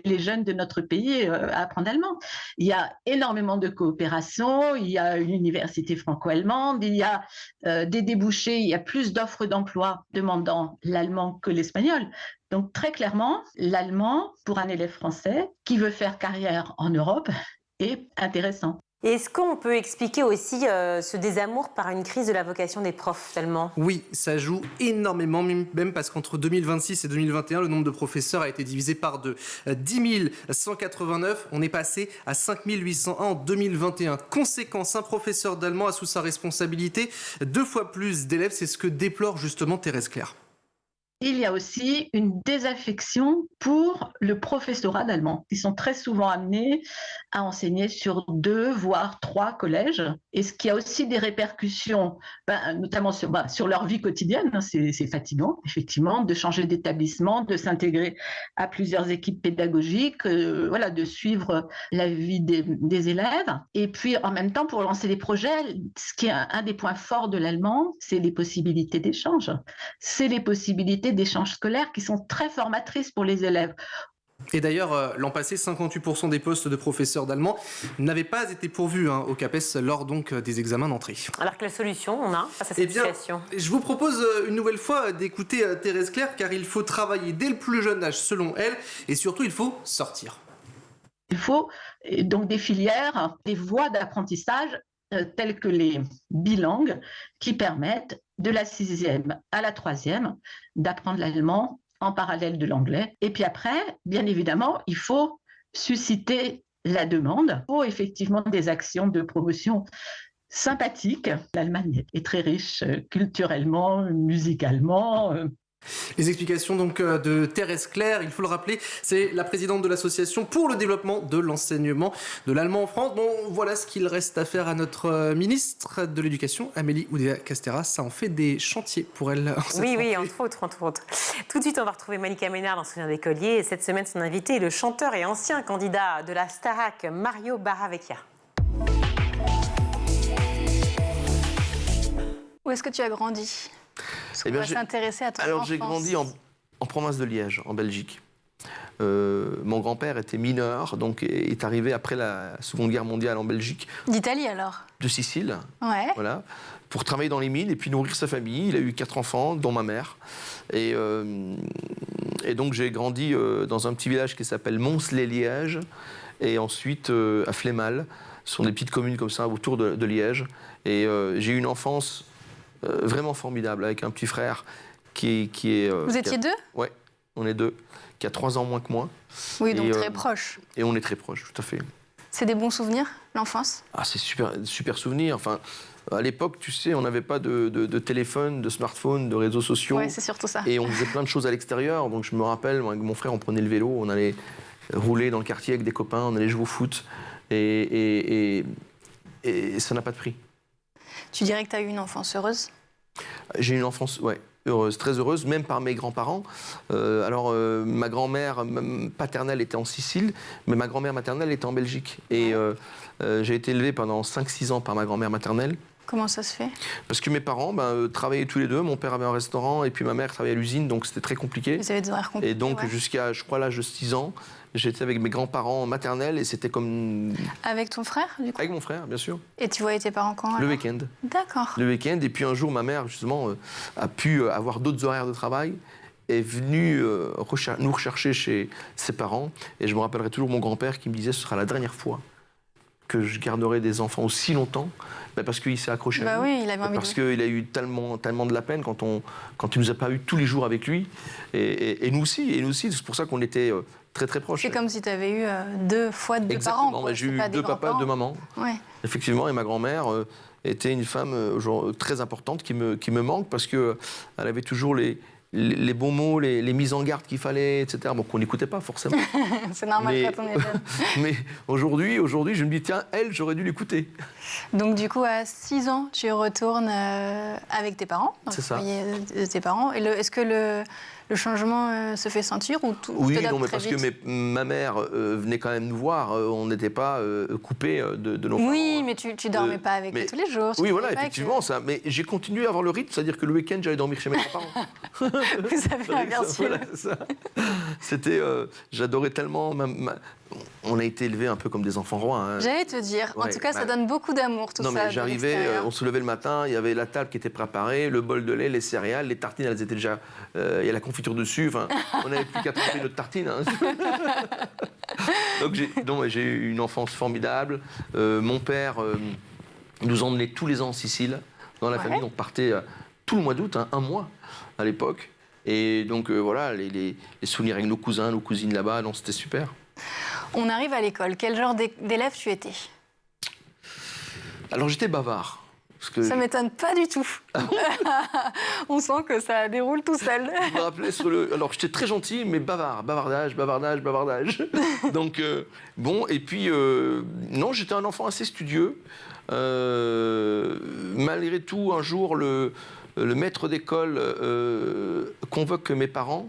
les jeunes de notre pays à apprendre l'allemand. Il y a énormément de coopération, il y a une université franco-allemande, il y a des débouchés, il y a plus d'offres d'emploi demandant l'allemand que l'espagnol. Donc très clairement, l'allemand, pour un élève français qui veut faire carrière en Europe, est intéressant. Et est-ce qu'on peut expliquer aussi ce désamour par une crise de la vocation des profs d'allemand? Oui, ça joue énormément, même parce qu'entre 2026 et 2021, le nombre de professeurs a été divisé par 2. 10 189, on est passé à 5 801 en 2021. Conséquence, un professeur d'allemand a sous sa responsabilité 2 fois plus d'élèves, c'est ce que déplore justement Thérèse Claire. Il y a aussi une désaffection pour le professorat d'allemand. Ils sont très souvent amenés à enseigner sur 2, voire 3 collèges. Et ce qui a aussi des répercussions, notamment sur leur vie quotidienne. C'est fatigant, effectivement, de changer d'établissement, de s'intégrer à plusieurs équipes pédagogiques, de suivre la vie des élèves. Et puis, en même temps, pour lancer des projets, ce qui est un des points forts de l'allemand, c'est les possibilités d'échange. C'est les possibilités d'échanges scolaires qui sont très formatrices pour les élèves. Et d'ailleurs, l'an passé, 58% des postes de professeurs d'allemand n'avaient pas été pourvus au CAPES lors donc des examens d'entrée. Alors quelle solution on a face à cette situation? Je vous propose une nouvelle fois d'écouter Thérèse Claire, car il faut travailler dès le plus jeune âge selon elle, et surtout il faut sortir. Il faut donc des filières, des voies d'apprentissage telles que les bilangues qui permettent de la 6e à la 3e d'apprendre l'allemand en parallèle de l'anglais. Et puis après, bien évidemment, il faut susciter la demande. Il faut effectivement des actions de promotion sympathiques. L'Allemagne est très riche culturellement, musicalement. Les explications donc de Thérèse Claire, il faut le rappeler, c'est la présidente de l'association pour le développement de l'enseignement de l'allemand en France. Bon, voilà ce qu'il reste à faire à notre ministre de l'Éducation, Amélie Oudéa-Castéra. Ça en fait des chantiers pour elle. Oui, entre autres. Tout de suite, on va retrouver Malika Ménard dans Souvenir d'écolier. Et cette semaine, son invité est le chanteur et ancien candidat de la Starac, Mario Barravecchia. Où est-ce que tu as grandi ? Parce qu'on va s'intéresser à ton enfance. Alors j'ai grandi en province de Liège, en Belgique. Mon grand-père était mineur, donc est arrivé après la Seconde Guerre mondiale en Belgique. D'Italie alors? De Sicile. Ouais. Voilà, pour travailler dans les mines et puis nourrir sa famille. Il a eu 4 enfants, dont ma mère. Et donc j'ai grandi dans un petit village qui s'appelle Mons-les-Lièges et ensuite à Flémal. Ce sont des petites communes comme ça autour de Liège. Et j'ai eu une enfance vraiment formidable avec un petit frère qui est... Vous étiez 2? Ouais, on est 2, qui a 3 ans moins que moi. Oui, donc très proches. Et on est très proches, tout à fait. C'est des bons souvenirs, l'enfance? Ah, c'est super souvenirs. Enfin, à l'époque, tu sais, on n'avait pas de téléphone, de smartphone, de réseaux sociaux. Ouais, c'est surtout ça. Et on faisait plein de choses à l'extérieur. Donc je me rappelle, moi, avec mon frère, on prenait le vélo, on allait rouler dans le quartier avec des copains, on allait jouer au foot. Et ça n'a pas de prix. Tu dirais que tu as eu une enfance heureuse? J'ai eu une enfance, ouais, heureuse, très heureuse, même par mes grands-parents. Ma grand-mère paternelle était en Sicile, mais ma grand-mère maternelle était en Belgique. Et j'ai été élevé pendant 5-6 ans par ma grand-mère maternelle. Comment ça se fait? Parce que mes parents travaillaient tous les deux. Mon père avait un restaurant et puis ma mère travaillait à l'usine, donc c'était très compliqué. Vous avez des horaires compliqués. Et donc jusqu'à, je crois, l'âge de 6 ans, j'étais avec mes grands-parents maternels et c'était comme... Avec ton frère, du coup? Avec mon frère, bien sûr. Et tu voyais tes parents quand? Le week-end. D'accord. Le week-end. Et puis un jour, ma mère, justement, a pu avoir d'autres horaires de travail, est venue nous rechercher chez ses parents. Et je me rappellerai toujours mon grand-père qui me disait « ce sera la dernière fois que je garderai des enfants aussi longtemps, parce qu'il s'est accroché à nous. Oui, il avait envie parce qu'il a eu tellement de la peine quand il nous a pas eu tous les jours avec lui. Et nous aussi, c'est pour ça qu'on était très très proches. C'est comme si tu avais eu 2 fois 2 parents. Exactement, j'ai eu 2 papas, 2 mamans. Ouais. Effectivement, et ma grand-mère était une femme très importante qui me manque parce qu'elle avait toujours les bons mots, les mises en garde qu'il fallait, etc. Bon, qu'on n'écoutait pas forcément. C'est normal quand on est jeune. Mais aujourd'hui, je me dis, tiens, j'aurais dû l'écouter. Donc du coup, à 6 ans, tu retournes avec tes parents, dans le foyer de tes parents. Est-ce que le changement se fait sentir ou tout Oui, non, mais parce que ma mère venait quand même nous voir. On n'était pas coupés de nos parents. Oui, mais tu dormais pas avec eux tous les jours. Oui, voilà, effectivement, ça. Mais j'ai continué à avoir le rythme, c'est-à-dire que le week-end, j'allais dormir chez mes parents. Vous avez inversé. Voilà, c'est ça. C'était, j'adorais tellement. On a été élevés un peu comme des enfants rois. Hein. J'allais te dire. En tout cas, ça donne beaucoup d'amour, tout ça. Non, mais j'arrivais, on se levait le matin, il y avait la table qui était préparée, le bol de lait, les céréales, les tartines, elles étaient déjà. Il y a la confiture dessus. Enfin, on n'avait plus qu'à tremper notre tartine. Hein. Donc j'ai eu une enfance formidable. Mon père nous emmenait tous les ans en Sicile, dans la famille. On partait tout le mois d'août, un mois à l'époque. Et donc voilà, les souvenirs avec nos cousins, nos cousines là-bas, non, c'était super. On arrive à l'école. Quel genre d'élève tu étais? Alors j'étais bavard. Ça m'étonne pas du tout. On sent que ça déroule tout seul. Je me rappelais alors j'étais très gentil, mais bavardage. Donc bon, et puis non, j'étais un enfant assez studieux. Malgré tout, un jour, le maître d'école convoque mes parents,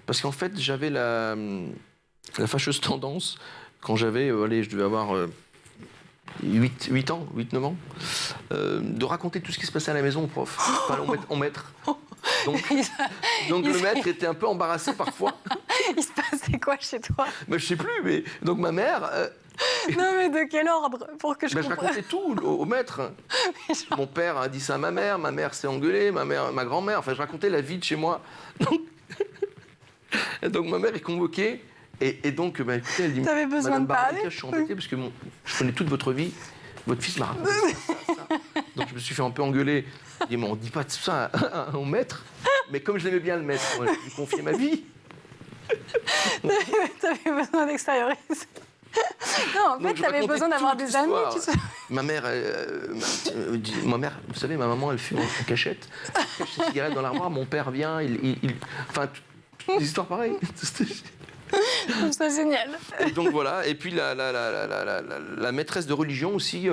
parce qu'en fait, j'avais la fâcheuse tendance, quand j'avais, je devais avoir 8 ans, 9 ans, de raconter tout ce qui se passait à la maison au prof, au maître. Donc le maître était un peu embarrassé parfois. Il se passait quoi chez toi? Je sais plus, mais donc ma mère... Non, mais de quel ordre? Pour que je comprenne. Je racontais tout au maître. Mon père a dit ça à ma mère s'est engueulée, ma grand-mère, enfin je racontais la vie de chez moi. Donc ma mère est convoquée, et donc écoutez, elle dit, t'avais besoin Madame de parler? Je suis embêtée parce que je connais toute votre vie, votre fils m'a raconté ça. Donc je me suis fait un peu engueuler. Je dis, mais on dit pas ça au maître. Mais comme je l'aimais bien le maître, moi, je lui ai confié ma vie. T'avais besoin d'extérioriser. Non, en fait, t'avais besoin d'avoir des amis, tu sais. Ma mère, vous savez, ma maman, elle fume en cachette. Elle cache ses cigarettes dans l'armoire, mon père vient, enfin, toutes des histoires pareilles. Je trouve ça génial. Et donc voilà, et puis la maîtresse de religion aussi,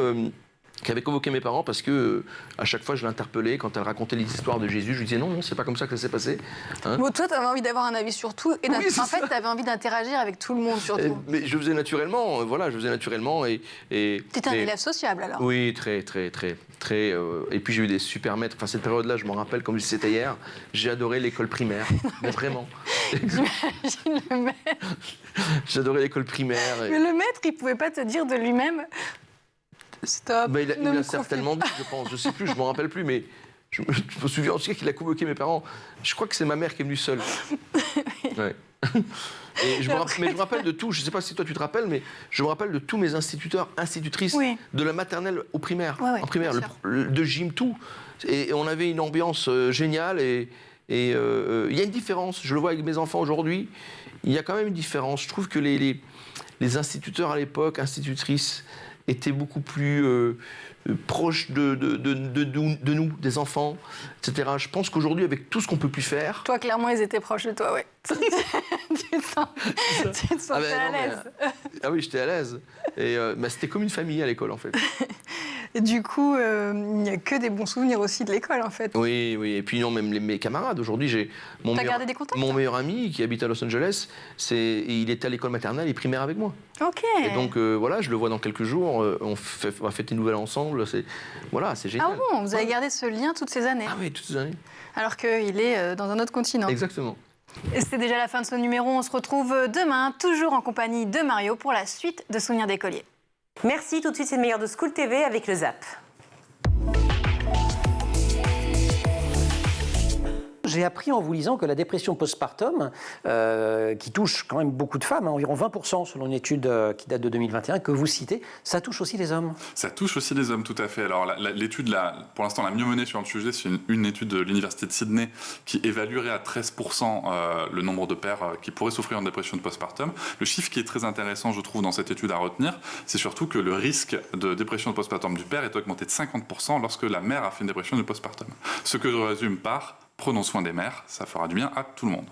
qui avait convoqué mes parents parce que à chaque fois je l'interpellais quand elle racontait les histoires de Jésus, je lui disais non, c'est pas comme ça que ça s'est passé. Hein. Bon, toi, t'avais envie d'avoir un avis sur tout, et oui, en fait, t'avais envie d'interagir avec tout le monde surtout. Mais je faisais naturellement, et T'étais un élève sociable alors? Oui, très. Et puis j'ai eu des super maîtres. Enfin, cette période-là, je m'en rappelle comme si c'était hier. J'ai adoré l'école primaire, mais vraiment. J'imagine le maître. J'adorais l'école primaire. Mais le maître, il pouvait pas te dire de lui-même. Stop. Mais il a certainement dit, je pense. Je sais plus, je m'en rappelle plus, mais je me souviens en tout cas qu'il a convoqué mes parents. Je crois que c'est ma mère qui est venue seule. Ouais. Et je me rappelle de tout. Je ne sais pas si toi tu te rappelles, mais je me rappelle de tous mes instituteurs, institutrices, de la maternelle au primaire, en primaire, de gym, tout. Et on avait une ambiance géniale. Et il y a une différence. Je le vois avec mes enfants aujourd'hui. Il y a quand même une différence. Je trouve que les instituteurs à l'époque, institutrices, étaient beaucoup plus proches de nous, des enfants, etc. Je pense qu'aujourd'hui, avec tout ce qu'on peut plus faire... Toi, clairement, ils étaient proches de toi, oui. Tu te sentais à l'aise. Ah oui, j'étais à l'aise. Et c'était comme une famille à l'école, en fait. Et du coup, il n'y a que des bons souvenirs aussi de l'école, en fait. Oui. Et puis, non, même mes camarades. Aujourd'hui, j'ai mon meilleur ami qui habite à Los Angeles. Il était à l'école maternelle et primaire avec moi. Ok. Et donc, voilà, je le vois dans quelques jours. On va fêter une nouvelle ensemble. C'est génial. Ah bon, vous avez gardé ce lien toutes ces années? Ah oui, toutes ces années. Alors qu'il est dans un autre continent. Exactement. Et c'était déjà la fin de ce numéro. On se retrouve demain, toujours en compagnie de Mario, pour la suite de Souvenirs d'écoliers. Merci, tout de suite c'est le meilleur de School TV avec le Zap. j'ai appris en vous lisant que la dépression postpartum, qui touche quand même beaucoup de femmes, environ 20% selon une étude qui date de 2021, que vous citez, ça touche aussi les hommes. Ça touche aussi les hommes, tout à fait. Alors l'étude, pour l'instant, la mieux menée sur le sujet, c'est une étude de l'Université de Sydney qui évaluerait à 13% le nombre de pères qui pourraient souffrir de dépression postpartum. Le chiffre qui est très intéressant, je trouve, dans cette étude à retenir, c'est surtout que le risque de dépression postpartum du père est augmenté de 50% lorsque la mère a fait une dépression postpartum. Ce que je résume par « prenons soin des mères », ça fera du bien à tout le monde.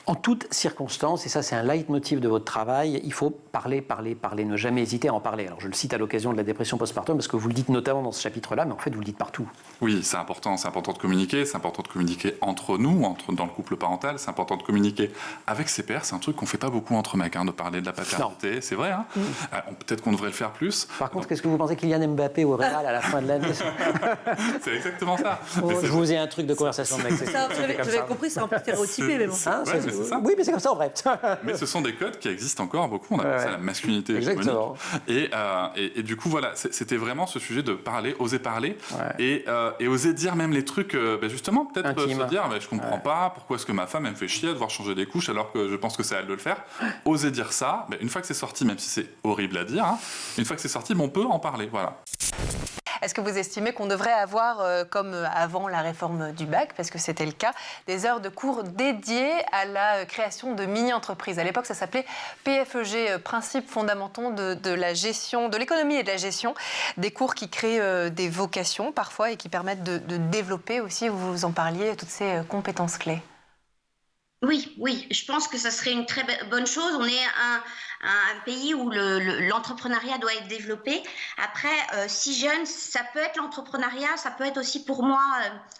En toutes circonstances, et ça c'est un leitmotiv de votre travail, il faut parler, parler, parler, ne jamais hésiter à en parler. Alors je le cite à l'occasion de la dépression postpartum parce que vous le dites notamment dans ce chapitre-là, mais en fait vous le dites partout. Oui, c'est important de communiquer, c'est important de communiquer entre nous, dans le couple parental, c'est important de communiquer avec ses pairs, c'est un truc qu'on ne fait pas beaucoup entre mecs, de parler de la paternité, c'est vrai, peut-être qu'on devrait le faire plus. Par contre, qu'est-ce que vous pensez Kylian Mbappé au Real à la fin de l'année? C'est exactement ça. Je vous ai un truc de conversation de mec. J'avais compris, c'est un peu stéréotypé, mais bon. Oui, mais c'est comme ça en vrai. Mais ce sont des codes qui existent encore beaucoup. On appelle ça la masculinité hégémonique. Et du coup, voilà, c'était vraiment ce sujet de parler, oser parler et oser dire même les trucs, justement, peut-être se dire, je comprends pas, pourquoi est-ce que ma femme, elle me fait chier à devoir changer des couches alors que je pense que c'est à elle de le faire. Oser dire ça, une fois que c'est sorti, même si c'est horrible à dire, une fois que c'est sorti, on peut en parler, voilà. Est-ce que vous estimez qu'on devrait avoir, comme avant la réforme du bac, parce que c'était le cas, des heures de cours dédiées à la création de mini-entreprises? À l'époque, ça s'appelait PFEG, Principes fondamentaux de la gestion, de l'économie et de la gestion, des cours qui créent des vocations parfois et qui permettent de développer aussi, vous en parliez, toutes ces compétences clés. Oui, je pense que ça serait une très bonne chose. On est un pays où l'entrepreneuriat doit être développé. Après, si jeune, ça peut être l'entrepreneuriat, ça peut être aussi pour moi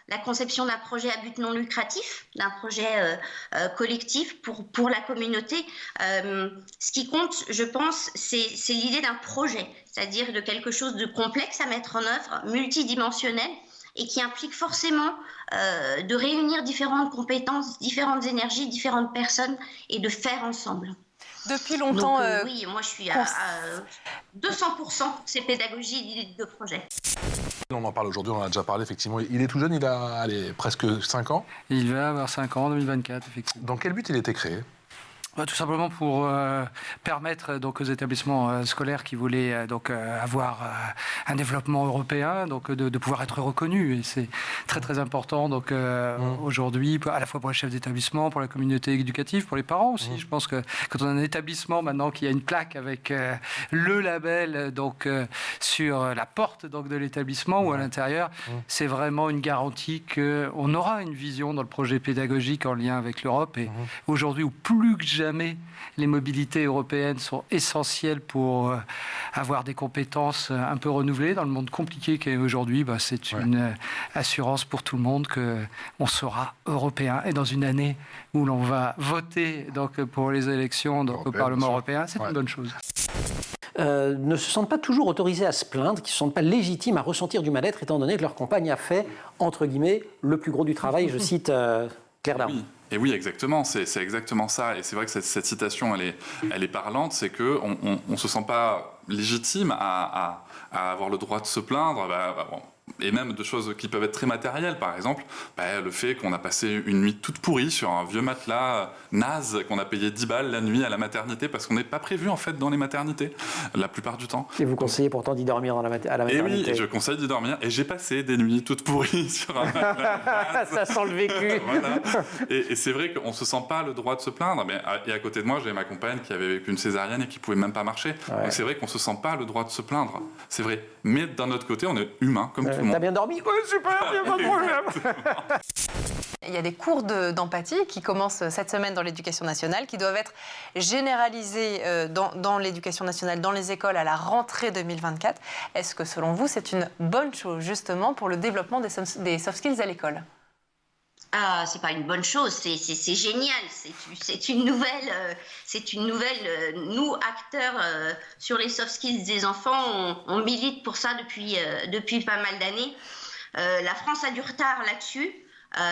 la conception d'un projet à but non lucratif, d'un projet collectif pour la communauté. Ce qui compte, je pense, c'est l'idée d'un projet, c'est-à-dire de quelque chose de complexe à mettre en œuvre, multidimensionnel, et qui implique forcément de réunir différentes compétences, différentes énergies, différentes personnes et de faire ensemble. Depuis longtemps... Donc, oui, moi je suis à 200% ces pédagogies de projet. On en parle aujourd'hui, on en a déjà parlé effectivement. Il est tout jeune, il a presque 5 ans. Il va avoir 5 ans en 2024, effectivement. Dans quel but il a été créé ? Tout simplement pour permettre aux établissements scolaires qui voulaient avoir un développement européen, de pouvoir être reconnus. Et c'est très très important aujourd'hui, à la fois pour les chefs d'établissement, pour la communauté éducative, pour les parents aussi. Je pense que quand on a un établissement maintenant qui a une plaque avec le label sur la porte de l'établissement ou à l'intérieur, c'est vraiment une garantie qu'on aura une vision dans le projet pédagogique en lien avec l'Europe. Et aujourd'hui, ou plus que jamais, les mobilités européennes sont essentielles pour avoir des compétences un peu renouvelées. Dans le monde compliqué qu'est aujourd'hui, c'est une assurance pour tout le monde qu'on sera européen. Et dans une année où l'on va voter pour les élections au Parlement européen, c'est une bonne chose. Ne se sentent pas toujours autorisés à se plaindre, qui ne se sentent pas légitimes à ressentir du mal-être, étant donné que leur compagne a fait, entre guillemets, le plus gros du travail. Je cite Claire Darmon. Et oui, exactement, c'est exactement ça. Et c'est vrai que cette citation, elle est parlante, c'est qu'on ne se sent pas légitime à avoir le droit de se plaindre. Et même de choses qui peuvent être très matérielles, par exemple, le fait qu'on a passé une nuit toute pourrie sur un vieux matelas naze qu'on a payé 10 balles la nuit à la maternité parce qu'on n'est pas prévu en fait dans les maternités la plupart du temps. Et vous conseillez pourtant d'y dormir à la maternité. Et oui, et je conseille d'y dormir. Et j'ai passé des nuits toutes pourries sur un matelas. Ça sent le vécu. Voilà. Et c'est vrai qu'on ne se sent pas le droit de se plaindre. Et à côté de moi, j'avais ma compagne qui avait vécu une césarienne et qui ne pouvait même pas marcher. Donc c'est vrai qu'on ne se sent pas le droit de se plaindre. C'est vrai. Mais d'un autre côté, on est humain comme tout le monde. T'as bien dormi? Ouais, super, il n'y a pas de problème. Il y a des cours d'empathie qui commencent cette semaine dans l'éducation nationale, qui doivent être généralisés dans l'éducation nationale, dans les écoles à la rentrée 2024. Est-ce que selon vous, c'est une bonne chose justement pour le développement des soft skills à l'école? C'est pas une bonne chose, c'est génial, c'est une nouvelle, nous acteurs sur les soft skills des enfants, on milite pour ça depuis pas mal d'années. La France a du retard là-dessus.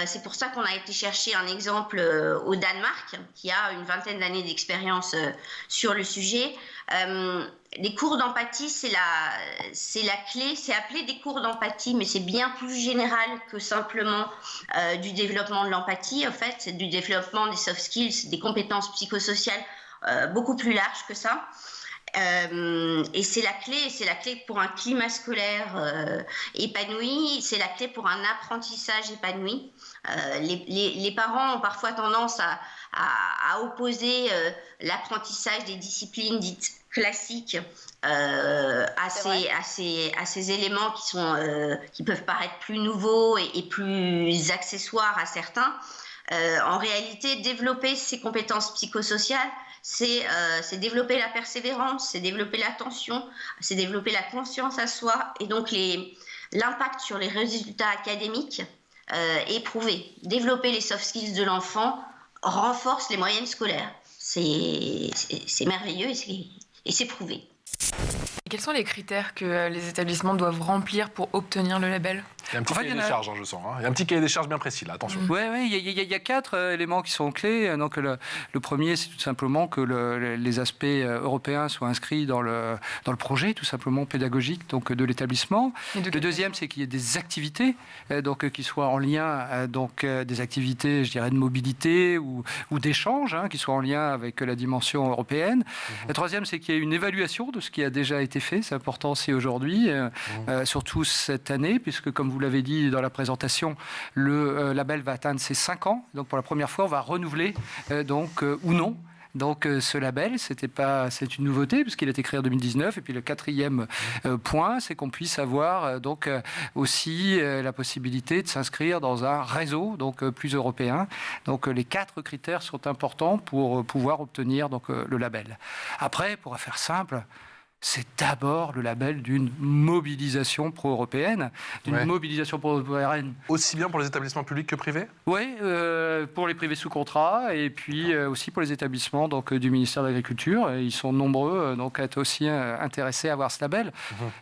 C'est pour ça qu'on a été chercher un exemple au Danemark, qui a une 20aine d'années d'expérience sur le sujet. Les cours d'empathie, c'est la clé. C'est appelé des cours d'empathie, mais c'est bien plus général que simplement du développement de l'empathie. En fait, c'est du développement des soft skills, des compétences psychosociales beaucoup plus large que ça. Et c'est la clé pour un climat scolaire épanoui, c'est la clé pour un apprentissage épanoui. Les parents ont parfois tendance à opposer l'apprentissage des disciplines dites classiques à ces éléments qui peuvent paraître plus nouveaux et plus accessoires à certains. En réalité, développer ces compétences psychosociales, c'est développer la persévérance, c'est développer l'attention, c'est développer la confiance à soi et donc l'impact sur les résultats académiques est prouvé. Développer les soft skills de l'enfant renforce les moyennes scolaires. C'est merveilleux et c'est prouvé. Et quels sont les critères que les établissements doivent remplir pour obtenir le label ? Il y a un petit cahier des charges, je sens. Il y a un petit cahier des charges bien précis, là, attention. Oui, il y a 4 éléments qui sont clés. Donc, le premier, c'est tout simplement que les aspects européens soient inscrits dans le projet, tout simplement pédagogique donc, de l'établissement. Le deuxième, c'est qu'il y ait des activités qui soient en lien, des activités, je dirais, de mobilité ou d'échange, qui soient en lien avec la dimension européenne. Le troisième, c'est qu'il y ait une évaluation de ce qui a déjà été fait. C'est important aussi aujourd'hui, surtout cette année, puisque comme vous l'avez dit dans la présentation, le label va atteindre ses 5 ans. Donc pour la première fois, on va renouveler ou non. Donc ce label, c'est une nouveauté puisqu'il a été créé en 2019. Et puis le quatrième point, c'est qu'on puisse avoir aussi la possibilité de s'inscrire dans un réseau plus européen. Donc les 4 critères sont importants pour pouvoir obtenir le label. Après, pour faire simple, c'est d'abord le label d'une mobilisation pro-européenne, mobilisation pro-européenne. Aussi bien pour les établissements publics que privés ? Oui, pour les privés sous contrat et puis aussi pour les établissements du ministère de l'Agriculture. Ils sont nombreux à être aussi intéressés à avoir ce label.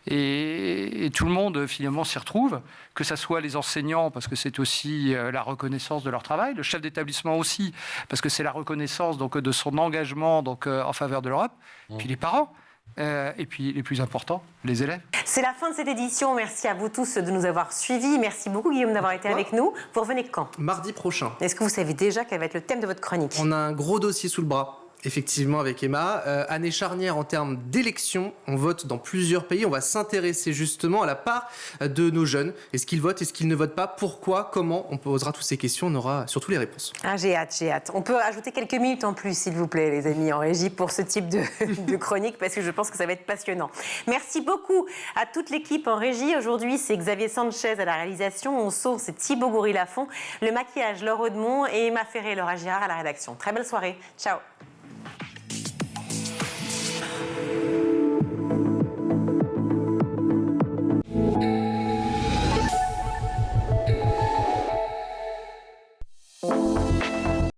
Et tout le monde finalement s'y retrouve, que ce soit les enseignants parce que c'est aussi la reconnaissance de leur travail, le chef d'établissement aussi parce que c'est la reconnaissance de son engagement en faveur de l'Europe, puis les parents. Et puis les plus importants, les élèves. C'est la fin de cette édition. Merci à vous tous de nous avoir suivis. Merci beaucoup Guillaume d'avoir été avec nous. Vous revenez quand ? Mardi prochain. Est-ce que vous savez déjà quel va être le thème de votre chronique ? On a un gros dossier sous le bras. Effectivement, avec Emma. Année charnière en termes d'élections. On vote dans plusieurs pays. On va s'intéresser justement à la part de nos jeunes. Est-ce qu'ils votent ? Est-ce qu'ils ne votent pas ? Pourquoi ? Comment ? On posera toutes ces questions. On aura surtout les réponses. Ah, j'ai hâte. On peut ajouter quelques minutes en plus, s'il vous plaît, les amis, en régie, pour ce type de chronique, parce que je pense que ça va être passionnant. Merci beaucoup à toute l'équipe en régie. Aujourd'hui, c'est Xavier Sanchez à la réalisation. Mon son, c'est Thibaut Goury-Lafont. Le maquillage, Laure Audemont et Emma Ferré et Laura Girard à la rédaction. Très belle soirée. Ciao.